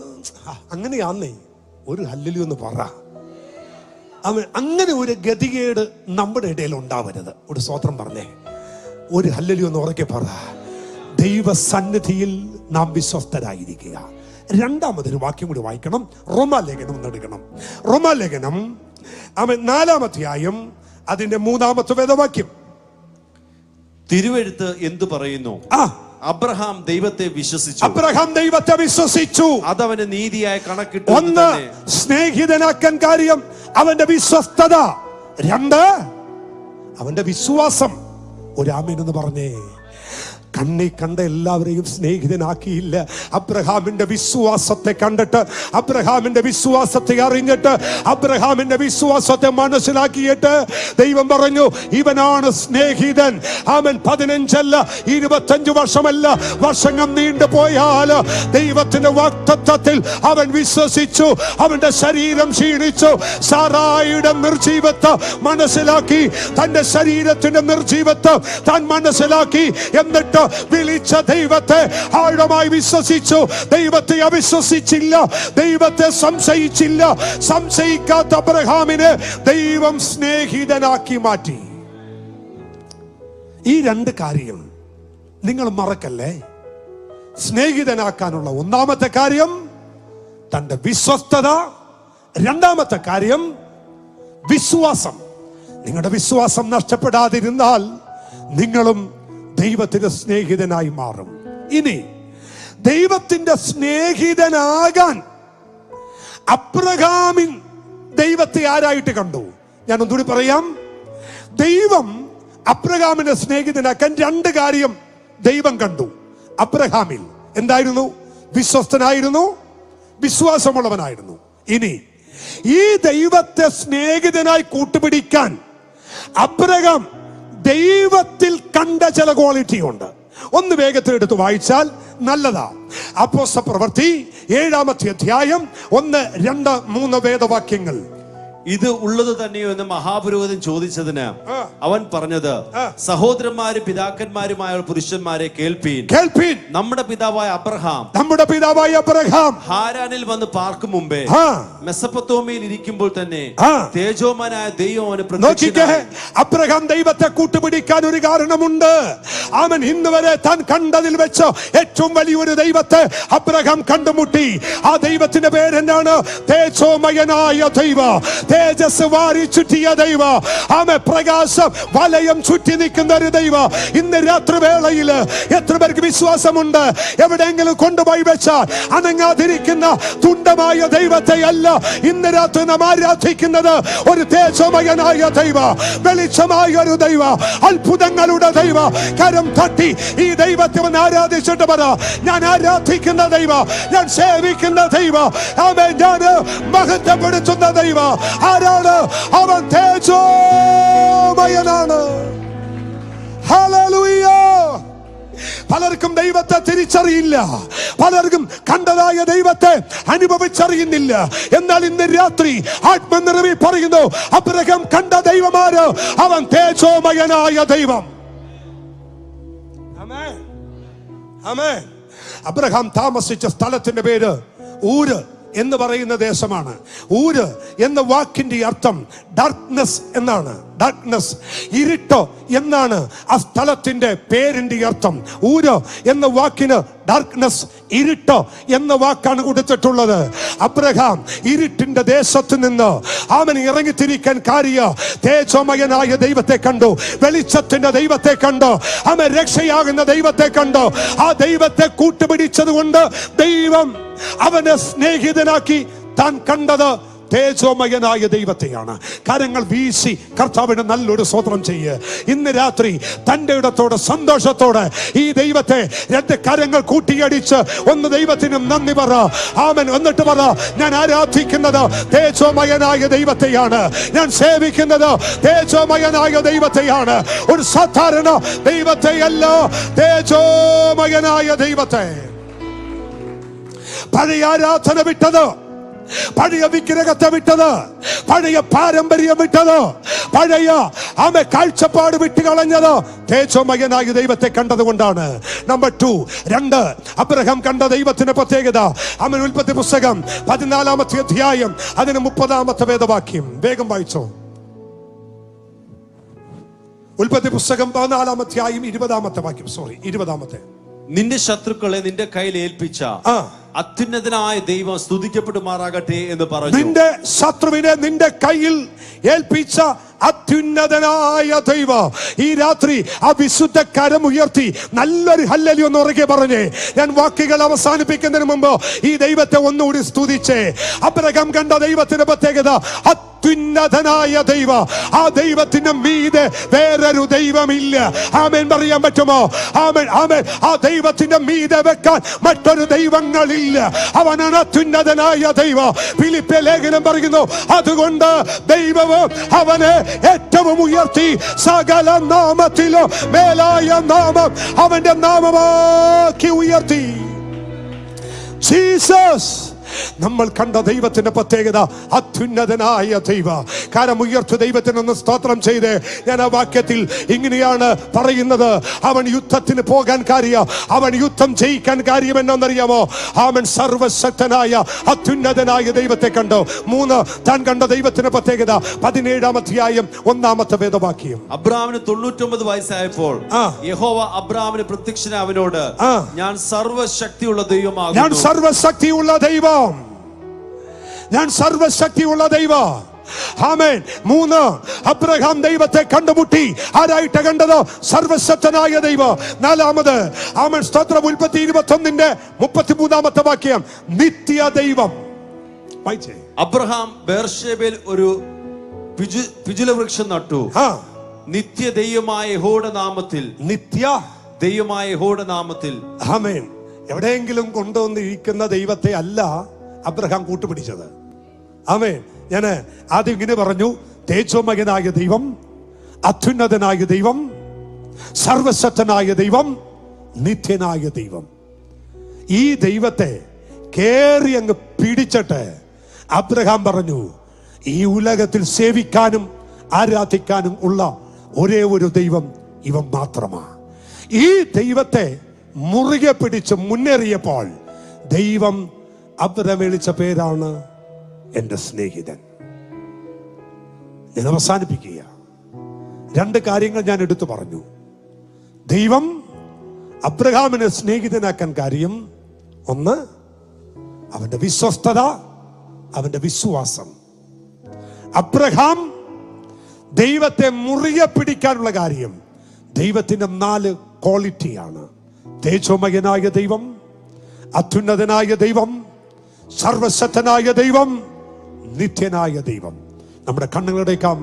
അങ്ങനെയാന്നേ, ഒരു ഹല്ലേലൂയ എന്ന് പറ. അങ്ങനെ ഒരു ഗതികേട് നമ്മുടെ ഇടയിൽ ഉണ്ടാവരുത്. ഒരു സ്തോത്രം പറഞ്ഞേ, ഒരു ഹല്ലേലൂയ എന്ന് ഉറക്കെ പറ. ദൈവസന്നിധിയിൽ നാം വിശ്വസ്തരായിരിക്കുക. രണ്ടാമതൊരു വാക്യം കൂടി വായിക്കണം. റോമാലേഖനം ഒന്നെടുക്കണം. റോമാലേഖനം 4-ാം അധ്യായം അതിന്റെ 3-ാമത്തെ വേദവാക്യം. തിരുവെഴുത്ത് എന്തു പറയുന്നു? അബ്രഹാം ദൈവത്തെ വിശ്വസിച്ചു. അബ്രഹാം ദൈവത്തെ വിശ്വസിച്ചു, അതവന് നീതിയായി കണക്കിട്ടു. ഒന്ന്, സ്നേഹിതനാക്കാൻ കാര്യം അവന്റെ വിശ്വസ്തത. രണ്ട്, അവന്റെ വിശ്വാസം. ഒരു ആമേൻ എന്ന് പറഞ്ഞേ. കണ്ണി കണ്ട എല്ലാവരെയും സ്നേഹിതനാക്കിയില്ല. അബ്രഹാമിന്റെ വിശ്വാസത്തെ കണ്ടിട്ട്, അബ്രഹാമിന്റെ വിശ്വാസത്തെ അറിഞ്ഞിട്ട്, അബ്രഹാമിന്റെ വിശ്വാസത്തെ മനസ്സിലാക്കിയിട്ട് ദൈവം പറഞ്ഞു, ഇവനാണ് സ്നേഹിതൻ. അവൻ 15 അല്ല 25 വർഷമല്ല, വർഷങ്ങൾ നീണ്ടുപോയാൽ ദൈവത്തിന്റെ വാഗ്ദത്തത്തിൽ അവൻ വിശ്വസിച്ചു. അവന്റെ ശരീരം ക്ഷീണിച്ചു. സാറായിയുടെ നിർജീവത്വം മനസ്സിലാക്കി, തന്റെ ശരീരത്തിന്റെ നിർജീവത്വം താൻ മനസ്സിലാക്കി. എന്നിട്ട് വിളിച്ച ദൈവത്തെ ആഴമായി വിശ്വസിച്ചു. ദൈവത്തെ അവിശ്വസിച്ചില്ല, ദൈവത്തെ സംശയിച്ചില്ല. സംശയിക്കാത്ത അബ്രഹാമിനെ ദൈവം സ്നേഹിതനാക്കി മാറ്റി. ഈ രണ്ട് കാര്യം നിങ്ങൾ മറക്കല്ലേ. സ്നേഹിതനാക്കാനുള്ള ഒന്നാമത്തെ കാര്യം തന്റെ വിശ്വസ്തത, രണ്ടാമത്തെ കാര്യം വിശ്വാസം. നിങ്ങളുടെ വിശ്വാസം നഷ്ടപ്പെടാതിരുന്നാൽ നിങ്ങളും ദൈവത്തിന്റെ സ്നേഹിതനായി മാറും. ഇനി ദൈവത്തിന്റെ സ്നേഹിതനാകാൻ അബ്രഹാമിൻ ദൈവത്തെ ആരായിട്ട് കണ്ടു? ഞാൻ ഒന്നുകൂടി പറയാം. ദൈവം അബ്രഹാമിനെ സ്നേഹിതനാക്കാൻ രണ്ട് കാര്യം ദൈവം കണ്ടു. അബ്രഹാമിൽ എന്തായിരുന്നു? വിശ്വസ്തനായിരുന്നു, വിശ്വാസമുള്ളവനായിരുന്നു. ഇനി ഈ ദൈവത്തെ സ്നേഹിതനായി കൂട്ടുപിടിക്കാൻ അബ്രഹാം ദൈവത്തിൽ കണ്ട ചില ക്വാളിറ്റി ഉണ്ട്. ഒന്ന് വേഗത്തിൽ എടുത്ത് വായിച്ചാൽ നല്ലതാ. അപ്പോസ്തലപ്രവൃത്തി 7-ാമത്തെ അധ്യായം 1, 2, 3 വേദവാക്യങ്ങൾ. ഇത് ഉള്ളത് തന്നെയോ എന്ന് മഹാപുരോഹിതൻ ചോദിച്ചതിന് അവൻ പറഞ്ഞത്, സഹോദരന്മാരും പിതാക്കന്മാരുമായ പുരുഷന്മാരെ കേൾപ്പീൻ. നമ്മുടെ പിതാവായ അബ്രഹാം ഹാരാനിൽ വന്ന് പാർക്കും മുമ്പേ മെസൊപ്പൊത്താമ്യയിൽ ഇരിക്കുമ്പോൾ തന്നെ തേജോമാനായ ദൈവം അവന് പ്രത്യക്ഷനായി. അബ്രഹാം ദൈവത്തെ കൂട്ടുപിടിക്കാൻ ഒരു കാരണമുണ്ട്. അവൻ ഇന്ന് വരെ താൻ കണ്ടതിൽ വെച്ച് ഏറ്റവും വലിയൊരു ദൈവത്തെ അബ്രഹാം കണ്ടുമുട്ടി. ആ ദൈവത്തിന്റെ പേരെന്താണ്? തേജോമയനായ ദൈവം, തേജസ് വാരി ചുറ്റിയ ദൈവ, ആമേ പ്രകാശം വലയം ചുറ്റി നിൽക്കുന്ന ഒരു ദൈവ. ഇന്ന് രാത്രി വേളയിൽ എത്ര പേർക്ക് വിശ്വാസമുണ്ട്? എവിടെയെങ്കിലും കൊണ്ടുപോയി വെച്ചാൽ അനങ്ങാതിരിക്കുന്ന തുണ്ടമായ ദൈവത്തെ അല്ല ഇന്ന് രാത്രി നാം ആരാധിക്കുന്നത്. ഒരു തേജോമയനായ ദൈവ, വെളിച്ചമായ ഒരു ദൈവ, അത്ഭുതങ്ങളുടെ ദൈവ. കരം തട്ടി ഈ ദൈവത്തെ ആരാധിച്ചിട്ട് പറ, ഞാൻ ആരാധിക്കുന്ന ദൈവ, ഞാൻ സേവിക്കുന്ന ദൈവ, ആമേ ഞാൻ മഹത്വപ്പെടുത്തുന്ന ദൈവ. ആരാണ് അവൻ? തേജോമയനാണ്. ഹല്ലേലൂയ. പലർക്കും ദൈവത്തെ തിരിച്ചറിയില്ല, പലർക്കും കണ്ടതായ ദൈവത്തെ അനുഭവിച്ചറിയുന്നില്ല. എന്നാൽ ഇന്ന് രാത്രി ആത്മനിറവിൽ പറയുന്നു, അബ്രഹാം കണ്ട ദൈവമാര്? അവൻ തേജോമയനായ ദൈവം. ആമേൻ, ആമേൻ. അബ്രഹാം താമസിച്ച സ്ഥലത്തിന്റെ പേര് ഊര് എന്ന് പറയുന്ന ദേശമാണ്. ഊര് എന്ന വാക്കിന്റെ അർത്ഥം ഡാർക്ക്നെസ് എന്നാണ്. ഡാർക്ക്നെസ്, ഇരുട്ട് എന്നാണ് ആ സ്ഥലത്തിന്റെ പേരിന്റെ അർത്ഥം. ഊര് എന്ന വാക്കിന് ഡാർക്ക്നെസ്, ഇരുട്ട് എന്ന വാക്കാണ് കൊടുത്തിട്ടുള്ളത്. അബ്രഹാം ഇരുട്ടിന്റെ ദേശത്ത് നിന്ന് അവൻ ഇറങ്ങിത്തിരിക്കാൻ കാര്യം തേജോമയനായ ദൈവത്തെ കണ്ടു, വെളിച്ചത്തിന്റെ ദൈവത്തെ കണ്ടു, അവൻ രക്ഷയാകുന്ന ദൈവത്തെ കണ്ടു. ആ ദൈവത്തെ കൂട്ടുപിടിച്ചത് കൊണ്ട് ദൈവം അവനെ സ്നേഹിതനാക്കി താൻ കണ്ടത് തേജോമയനായ ദൈവത്തെയാണ്. കരങ്ങൾ വീശി കർത്താവിന് നല്ലൊരു സ്തോത്രം ചെയ്യ്. ഇന്ന് രാത്രി തന്റെ ഇടത്തോടെ സന്തോഷത്തോടെ ഈ ദൈവത്തെ രണ്ട് കരങ്ങൾ കൂട്ടിയടിച്ച് ഒന്ന് ദൈവത്തിനും നന്ദി പറ. ആമേൻ. എന്നിട്ട് പറ, ഞാൻ ആരാധിക്കുന്നത് തേജോമയനായ ദൈവത്തെയാണ്, ഞാൻ സേവിക്കുന്നത് തേജോമയനായ ദൈവത്തെയാണ്. ഒരു സാധാരണ ദൈവത്തെയല്ല, തേജോമയനായ ദൈവത്തെ. പഴയ ആരാധന വിട്ടത്, പഴയ വിഗ്രഹത്തെ വിട്ടത്, പഴയ പാരമ്പര്യം വിട്ടത്, പഴയ കാഴ്ചപ്പാട് വിട്ടുകളഞ്ഞത് തേജോമയനായ ദൈവത്തെ കണ്ടതുകൊണ്ടാണ്. നമ്പർ 2, 2 അബ്രഹാം കണ്ട ദൈവത്തിന്റെ പ്രത്യേകത. അവൻ ഉൽപ്പത്തി പുസ്തകം 14-ാമത്തെ അധ്യായം അതിന് 30-ാമത്തെ വേദവാക്യം വേഗം വായിച്ചോ. ഉൽപ്പത്തി പുസ്തകം 14-ാം അധ്യായം 20-ാമത്തെ വാക്യം. 20-ാമത്തെ. നിന്റെ ശത്രുക്കളെ നിന്റെ കയ്യിൽ ഏൽപ്പിച്ച അത്യുന്നതനായ ദൈവം സ്തുതിക്കപ്പെടുമാറാകട്ടെ എന്ന് പറഞ്ഞു. നിന്റെ ശത്രുവിനെ നിന്റെ കയ്യിൽ ഏൽപ്പിച്ച അത്യുന്നതനായ ദൈവം. ഈ രാത്രി ആ വിശുദ്ധ കരം ഉയർത്തി നല്ലൊരു ഹല്ലേലൂയ ഒന്ന് ഉറക്കെ പറഞ്ഞേ. ഞാൻ വാക്കുകൾ അവസാനിപ്പിക്കുന്നതിന് മുമ്പ് ഈ ദൈവത്തെ ഒന്നുകൂടി സ്തുതിച്ചേ. അബ്രഹാം കണ്ട ദൈവത്തിന്റെ പ്രത്യേകത അത്യുന്നതനായ ദൈവം. ആ ദൈവത്തിന്റെ മീതെ വേറൊരു ദൈവമില്ല. ആമേൻ പറയാൻ പറ്റുമോ? ആമേൻ, ആമേൻ. ആ ദൈവത്തിന്റെ മീതെ വെക്കാൻ മറ്റൊരു ദൈവങ്ങളില്ല. അവനാണ് അത്യുന്നതനായ ദൈവം. ഫിലിപ്പിയ ലേഖനം പറയുന്നു, അതുകൊണ്ട് ദൈവവും അവനെ ഏറ്റവും ഉയർത്തി സകല നാമത്തിലും മേലായ നാമം അവന്റെ നാമമാക്കി ഉയർത്തി. ജീസസ്. നമ്മൾ കണ്ട ദൈവത്തിന്റെ പ്രത്യേകത അത്യുന്നതനായ ദൈവ. കരമുയർത്തി ദൈവത്തിനൊന്ന് സ്തോത്രം ചെയ്ത് ഞാൻ ആ വാക്യത്തിൽ ഇങ്ങനെയാണ് പറയുന്നത്. അവൻ യുദ്ധത്തിന് പോകാൻ കാര്യം, അവൻ യുദ്ധം ജയിക്കാൻ കാര്യം എന്നറിയാമോ? അവൻ സർവശക്തനായ അത്യുന്നതനായ ദൈവത്തെ കണ്ടു. 3 താൻ കണ്ട ദൈവത്തിന്റെ പ്രത്യേകത 17-ാം അധ്യായം 1-ാമത്തെ വേദവാക്യം. അബ്രാമിന് 99 വയസ്സായപ്പോൾ യഹോവ അബ്രാമിന് പ്രത്യക്ഷനായി അവനോട്, ഞാൻ സർവശക്തിയുള്ള ദൈവമാകുന്നു. ഞാൻ സർവശക്തിയുള്ള ദൈവം, ഞാൻ സർവശക്തിയുള്ള ദൈവം. ആമേൻ. 3 അബ്രഹാം ദൈവത്തെ കണ്ടുമുട്ടി. ആരായിട്ട് കണ്ടത്? സർവശക്തനായ ദൈവം. 4-ാമത് ആമേൻ സ്തോത്രം. ഉൽപ്പത്തി 21-ന്റെ 33-ാമത്തെ വാക്യം. നിത്യ ദൈവം. അബ്രഹാം ബേർഷേബയിൽ ഒരു പിജുല വൃക്ഷം നട്ടു. നിത്യ ദൈവമായ യഹോവയുടെ നാമത്തിൽ. നിത്യ ദൈവമായ യഹോവയുടെ നാമത്തിൽ. ആമേൻ. എവിടെയെങ്കിലും കൊണ്ടുവന്നിരിക്കുന്ന ദൈവത്തെ അല്ല അബ്രഹാം കൂട്ടുപിടിച്ചത്. ആമേൻ. ഞാൻ ആദ്യം ഇങ്ങനെ പറഞ്ഞു, തേജോമയനായ ദൈവം, അത്യുന്നതനായ ദൈവം, സർവശക്തനായ ദൈവം, നിത്യനായ ദൈവം. ഈ ദൈവത്തെ കേറി അങ്ങ് പിടിച്ചിട്ട് അബ്രഹാം പറഞ്ഞു, ഈ ഉലകത്തിൽ സേവിക്കാനും ആരാധിക്കാനും ഉള്ള ഒരേ ഒരു ദൈവം ഇവൻ മാത്രമാണ്. ഈ ദൈവത്തെ മുറുകെ പിടിച്ച് മുന്നേറിയപ്പോൾ ദൈവം അബ്രഹാം വിളിച്ച പേരാണ് എൻ്റെ സ്നേഹിതൻ. ഞാൻ അവസാനിപ്പിക്കുക. 2 കാര്യങ്ങൾ ഞാൻ എടുത്തു പറഞ്ഞു. ദൈവം അബ്രഹാമിനെ സ്നേഹിതനാക്കാൻ കാര്യം, 1 അവന്റെ വിശ്വസ്തത, അവന്റെ വിശ്വാസം. അബ്രഹാം ദൈവത്തെ മുറുകെ പിടിക്കാനുള്ള കാര്യം ദൈവത്തിന്റെ 4 ക്വാളിറ്റിയാണ്. തേജോമയനായ ദൈവം, അത്യുന്നതനായ ദൈവം, സർവശക്തനായ ദൈവം, നിത്യനായ ദൈവം. നമ്മുടെ കണ്ണുകളടേക്കാം.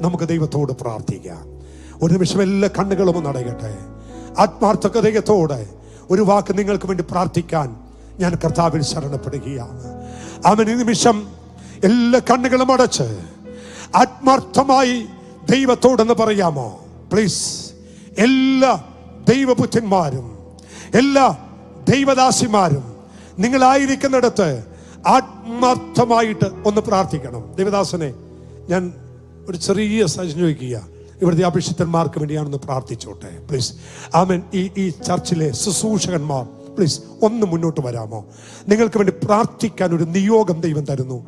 നമുക്ക് ദൈവത്തോട് പ്രാർത്ഥിക്കാം. ഒരു നിമിഷം എല്ലാ കണ്ണുകളും ഒന്ന് അടയട്ടെ. ആത്മാർത്ഥതയോടെ ഒരു വാക്ക് നിങ്ങൾക്ക് വേണ്ടി പ്രാർത്ഥിക്കാൻ ഞാൻ കർത്താവിൽ ശരണപ്പെടുകയാണ്. അവൻ ഈ നിമിഷം എല്ലാ കണ്ണുകളും അടച്ച് ആത്മാർത്ഥമായി ദൈവത്തോടെന്ന് പറയാമോ? പ്ലീസ്. എല്ലാ ദൈവപുത്രന്മാരും എല്ലാ ദൈവദാസിമാരും നിങ്ങളായിരിക്കുന്നിടത്ത് ആത്മാർത്ഥമായിട്ട് ഒന്ന് പ്രാർത്ഥിക്കണം. ദൈവദാസനെ ഞാൻ ഒരു ചെറിയ സജഷൻ ചോദിക്കുക. ഇവിടുത്തെ അഭിഷിക്തന്മാർക്ക് വേണ്ടിയാണെന്ന് പ്രാർത്ഥിച്ചോട്ടെ പ്ലീസ്. ആമേൻ. ഈ ചർച്ചിലെ ശുശ്രൂഷകന്മാർ പ്ലീസ് ഒന്ന് മുന്നോട്ട് വരാമോ? നിങ്ങൾക്ക് വേണ്ടി പ്രാർത്ഥിക്കാൻ ഒരു നിയോഗം ദൈവം തരുന്നു.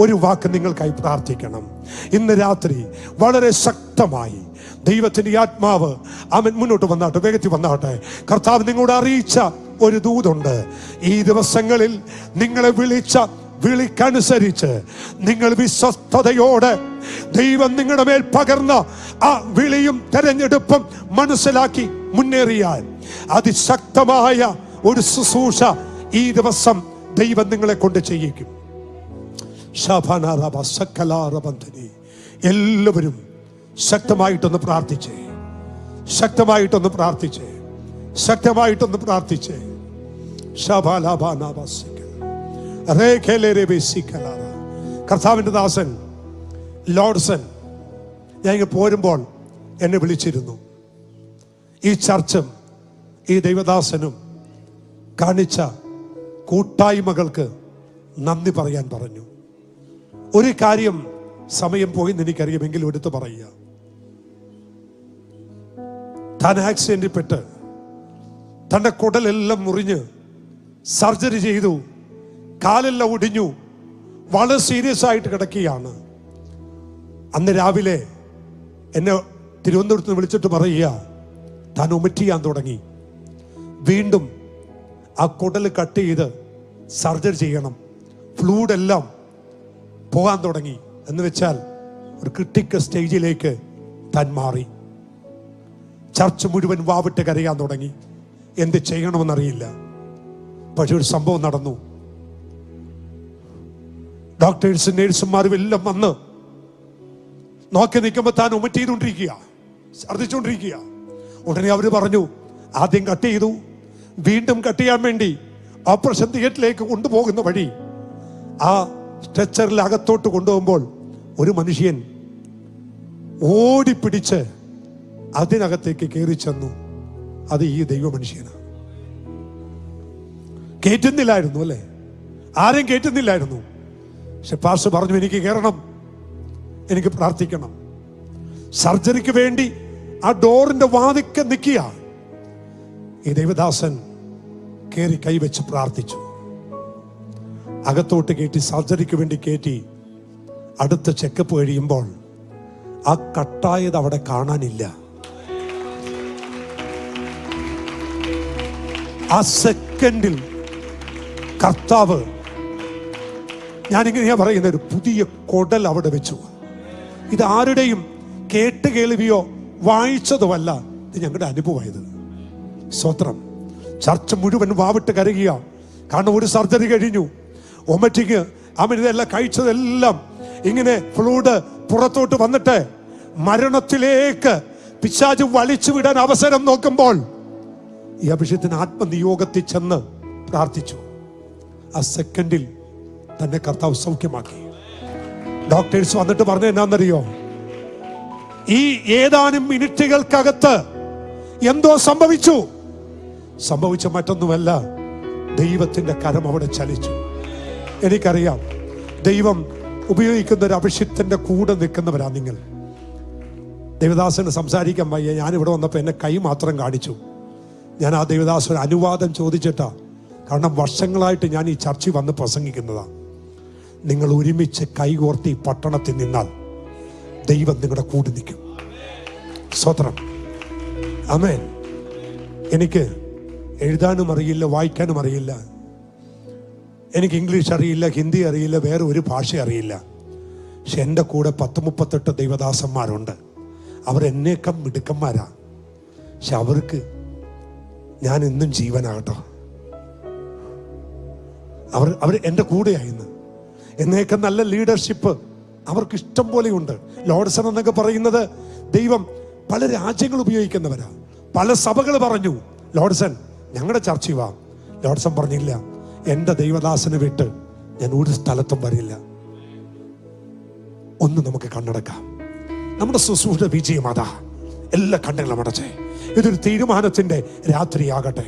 ഒരു വാക്ക് നിങ്ങൾക്കായി പ്രാർത്ഥിക്കണം. ഇന്ന് രാത്രി വളരെ ശക്തമായി ദൈവത്തിന്റെ ആത്മാവ് ആമേൻ മുന്നോട്ട് വന്നാട്ടെ, വേഗത്തിൽ വന്നാട്ടെ. കർത്താവ് നിങ്ങളോട് അറിയിച്ച ഒരു ദൂതുണ്ട്. ഈ ദിവസങ്ങളിൽ നിങ്ങളെ വിളിച്ച വിളിക്കനുസരിച്ച് നിങ്ങൾ വിശ്വസ്തയോടെ ദൈവം നിങ്ങളുടെ മേൽ പകർന്ന ആ വിളിയും തെരഞ്ഞെടുപ്പും മനസ്സിലാക്കി മുന്നേറിയാൽ അതിശക്തമായ ഒരു ശുശ്രൂഷ ഈ ദിവസം ദൈവം നിങ്ങളെ കൊണ്ട് ചെയ്യിക്കും. എല്ലാവരും ശക്തമായിട്ടൊന്ന് പ്രാർത്ഥിച്ചേ, ശക്തമായിട്ടൊന്ന് പ്രാർത്ഥിച്ചേ, ശക്തമായിട്ടൊന്ന് പ്രാർത്ഥിച്ചേ. കർത്താവിന്റെ ദാസൻ ലോർഡ്സൺ ഞാൻ ഇങ്ങ് പോരുമ്പോൾ എന്നെ വിളിച്ചിരുന്നു. ഈ ചർച്ചും ഈ ദൈവദാസനും കാണിച്ച കൂട്ടായ്മകൾക്ക് നന്ദി പറയാൻ പറഞ്ഞു. ഒരു കാര്യം സമയം പോയിന്ന് എനിക്കറിയാമെങ്കിലും എടുത്തു പറയുക. താൻ ആക്സിഡന്റിൽ പെട്ട് തൻ്റെ കുടലെല്ലാം മുറിഞ്ഞ് സർജറി ചെയ്തു, കാലെല്ലാം ഒടിഞ്ഞു, വളരെ സീരിയസ് ആയിട്ട് കിടക്കുകയാണ്. അന്ന് രാവിലെ എന്നെ തിരുവനന്തപുരത്ത് നിന്ന് വിളിച്ചിട്ട് പറയുക, താൻ ഒമിറ്റ് ചെയ്യാൻ തുടങ്ങി, വീണ്ടും ആ കുടൽ കട്ട് ചെയ്ത് സർജറി ചെയ്യണം, ഫ്ലൂയിഡ് എല്ലാം പോകാൻ തുടങ്ങി. എന്ന് വെച്ചാൽ ഒരു ക്രിട്ടിക്കൽ സ്റ്റേജിലേക്ക് താൻ മാറി. ചർച്ച് മുഴുവൻ വാവിട്ട് കരയാൻ തുടങ്ങി. എന്ത് ചെയ്യണമെന്നറിയില്ല. പക്ഷെ ഒരു സംഭവം നടന്നു. ഡോക്ടേഴ്സും നേഴ്സുമാരും എല്ലാം വന്ന് നോക്കി നിൽക്കുമ്പോൾ താൻ ഒമിറ്റ് ചെയ്തുകൊണ്ടിരിക്കുക, ഛർദ്ദിച്ചുകൊണ്ടിരിക്കുക. ഉടനെ അവർ പറഞ്ഞു, ആദ്യം കട്ട് ചെയ്തു, വീണ്ടും കട്ട് ചെയ്യാൻ വേണ്ടി ഓപ്പറേഷൻ തിയേറ്ററിലേക്ക് കൊണ്ടുപോകുന്ന വഴി ആ സ്ട്രെച്ചറിൽ അകത്തോട്ട് കൊണ്ടുപോകുമ്പോൾ ഒരു മനുഷ്യൻ ഓടിപ്പിടിച്ച് അതിനകത്തേക്ക് കയറി ചെന്നു. അത് ഈ ദൈവ മനുഷ്യനാണ്. കേറ്റുന്നില്ലായിരുന്നു അല്ലേ, ആരെയും കേറ്റുന്നില്ലായിരുന്നു. പക്ഷെ പാസ്റ്റർ പറഞ്ഞു, എനിക്ക് കയറണം, എനിക്ക് പ്രാർത്ഥിക്കണം. സർജറിക്ക് വേണ്ടി ആ ഡോറിന്റെ വാതിക്കെ നിൽക്കുക. ഈ ദൈവദാസൻ കയറി കൈവച്ച് പ്രാർത്ഥിച്ചു. അകത്തോട്ട് കയറ്റി സർജറിക്ക് വേണ്ടി കയറ്റി. അടുത്ത ചെക്കപ്പ് കഴിയുമ്പോൾ ആ കട്ടായത് അവിടെ കാണാനില്ല. ആ സെക്കൻഡിൽ കർത്താവ്, ഞാനിങ്ങനെയാ പറയുന്ന, ഒരു പുതിയ കുടൽ അവിടെ വെച്ചു. ഇത് ആരുടെയും കേട്ട് കേൾവിയോ വായിച്ചതുമല്ല, ഇത് ഞങ്ങളുടെ അനുഭവമായത്. സ്തോത്രം. ചർച്ച മുഴുവൻ വാവിട്ട് കരയുക. കാരണം ഒരു സർജറി കഴിഞ്ഞു, ഒമറ്റിങ്, ഇതെല്ലാം കഴിച്ചതെല്ലാം ഇങ്ങനെ ഫ്ലൂയിഡ് പുറത്തോട്ട് വന്നിട്ട് മരണത്തിലേക്ക് പിശാച് വലിച്ചു വിടാൻ അവസരം നോക്കുമ്പോൾ ഈ അഭിഷേകത്തിന് ആത്മനിയോഗത്തിൽ ചെന്ന് പ്രാർത്ഥിച്ചു. ആ സെക്കൻഡിൽ തന്നെ കർത്താവ് സൗഖ്യമാക്കി. ഡോക്ടേഴ്സ് വന്നിട്ട് പറഞ്ഞ എന്നാന്നറിയോ, ഈ ഏതാനും മിനിറ്റുകൾക്കകത്ത് എന്തോ സംഭവിച്ച മറ്റൊന്നുമല്ല, ദൈവത്തിന്റെ കരം അവിടെ ചലിച്ചു. എനിക്കറിയാം ദൈവം ഉപയോഗിക്കുന്ന ഒരു അഭിഷിക്തന്റെ കൂടെ നിൽക്കുന്നവരാ നിങ്ങൾ. ദേവദാസന് സംസാരിക്കാൻ വയ്യ, ഞാനിവിടെ വന്നപ്പോൾ എന്നെ കൈ മാത്രം കാണിച്ചു. ഞാൻ ആ ദേവദാസന് അനുവാദം ചോദിച്ചിട്ടാ. കാരണം വർഷങ്ങളായിട്ട് ഞാൻ ഈ ചർച്ചിൽ വന്ന് പ്രസംഗിക്കുന്നതാണ്. നിങ്ങൾ ഒരുമിച്ച് കൈകോർത്തി പട്ടണത്തിൽ നിന്നാൽ ദൈവം നിങ്ങളുടെ കൂടെ നിൽക്കും. സ്തോത്രം. ആമേൻ. എനിക്ക് എഴുതാനും അറിയില്ല, വായിക്കാനും അറിയില്ല, എനിക്ക് ഇംഗ്ലീഷ് അറിയില്ല, ഹിന്ദി അറിയില്ല, വേറെ ഒരു ഭാഷ അറിയില്ല. പക്ഷെ എൻ്റെ കൂടെ 10-38 ദൈവദാസന്മാരുണ്ട്. അവരെന്നേക്കം മിടുക്കന്മാരാ. പക്ഷെ അവർക്ക് ഞാൻ എന്നും ജീവനാകട്ടോ. അവർ എൻ്റെ കൂടെയായിരുന്നു. എന്നേക്കം നല്ല ലീഡർഷിപ്പ് അവർക്ക് ഇഷ്ടം പോലെയുണ്ട്. ലോർഡ്സൺ എന്നൊക്കെ പറയുന്നത് ദൈവം പല രാജ്യങ്ങൾ ഉപയോഗിക്കുന്നവരാ. പല സഭകൾ പറഞ്ഞു, ലോർഡ്സൺ ഞങ്ങളുടെ ചർച്ചിൽ വാ. ലോർഡ്സൺ പറഞ്ഞില്ല, എൻ്റെ ദൈവദാസനെ വിട്ട് ഞാൻ ഒരു സ്ഥലത്തും വരില്ല. ഒന്ന് നമുക്ക് കണ്ണടക്കാം. നമ്മുടെ ശുശ്രൂഷ വിജയം അതാ. എല്ലാ കണ്ണുകളും അടച്ചേ. ഇതൊരു തീരുമാനത്തിന്റെ രാത്രിയാകട്ടെ.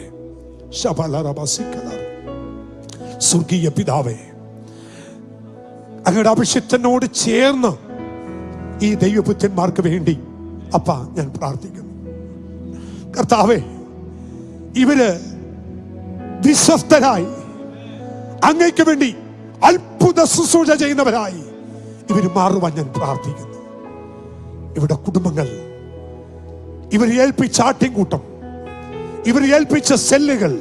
സ്വർഗീയ പിതാവേ, അങ്ങയുടെ അഭിഷിക്തനോട് ചേർന്ന് ഈ ദൈവപുത്രന്മാർക്ക് വേണ്ടി അപ്പാ ഞാൻ പ്രാർത്ഥിക്കുന്നു. കർത്താവേ, ഇവര് വിശ്വസ്തരായി അങ്ങയ്ക്ക് വേണ്ടി അത്ഭുത ശുശ്രൂഷ ചെയ്യുന്നവരായി ഇവർ മാറുവാൻ ഞാൻ പ്രാർത്ഥിക്കുന്നു. ഇവിടെ കുടുംബങ്ങൾ, ഇവർ ഏൽപ്പിച്ച ആട്ടിൻകൂട്ടം, ഇവർ ഏൽപ്പിച്ച സെല്ലുകൾ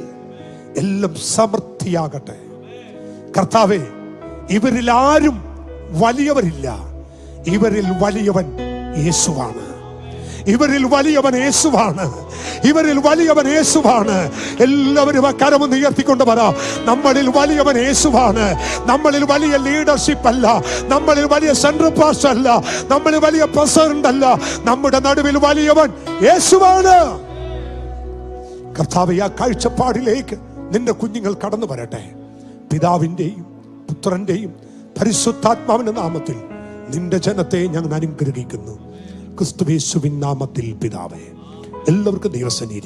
എല്ലാം സമൃദ്ധിയാകട്ടെ. കർത്താവേ, ഇവരിൽ ആരും വലിയവരില്ല. ഇവരിൽ വലിയവൻ യേശുവാണ്. ഇവരിൽ വലിയവൻ യേശുവാണ്, ഇവരിൽ വലിയവൻ യേശുവാണ്. എല്ലാവരും ആ കരമൊന്ന് ഉയർത്തിക്കൊണ്ട് പറ, നമ്മളിൽ വലിയവൻ യേശുവാണ്. നമ്മളിൽ വലിയ ലീഡർഷിപ്പ് അല്ല, നമ്മളിൽ വലിയ സെൻട്രൽ പാസ്റ്റർ അല്ല, നമ്മളിൽ വലിയ പ്രസിഡന്റ് അല്ല, നമ്മുടെ നടുവിൽ വലിയവൻ യേശുവാണ്. കർത്താവേ, ആ കാഴ്ചപ്പാടിലേക്ക് നിന്റെ കുഞ്ഞുങ്ങൾ കടന്നു വരട്ടെ. പിതാവിന്റെയും പുത്രന്റെയും പരിശുദ്ധാത്മാവിന്റെ നാമത്തിൽ നിന്റെ ജനത്തെ ഞാൻ അനുഗ്രഹിക്കുന്നു. ക്രിസ്തുയേശുവിൻ നാമത്തിൽ പിതാവേ. എല്ലാവർക്കും ദൈവസന്നിധി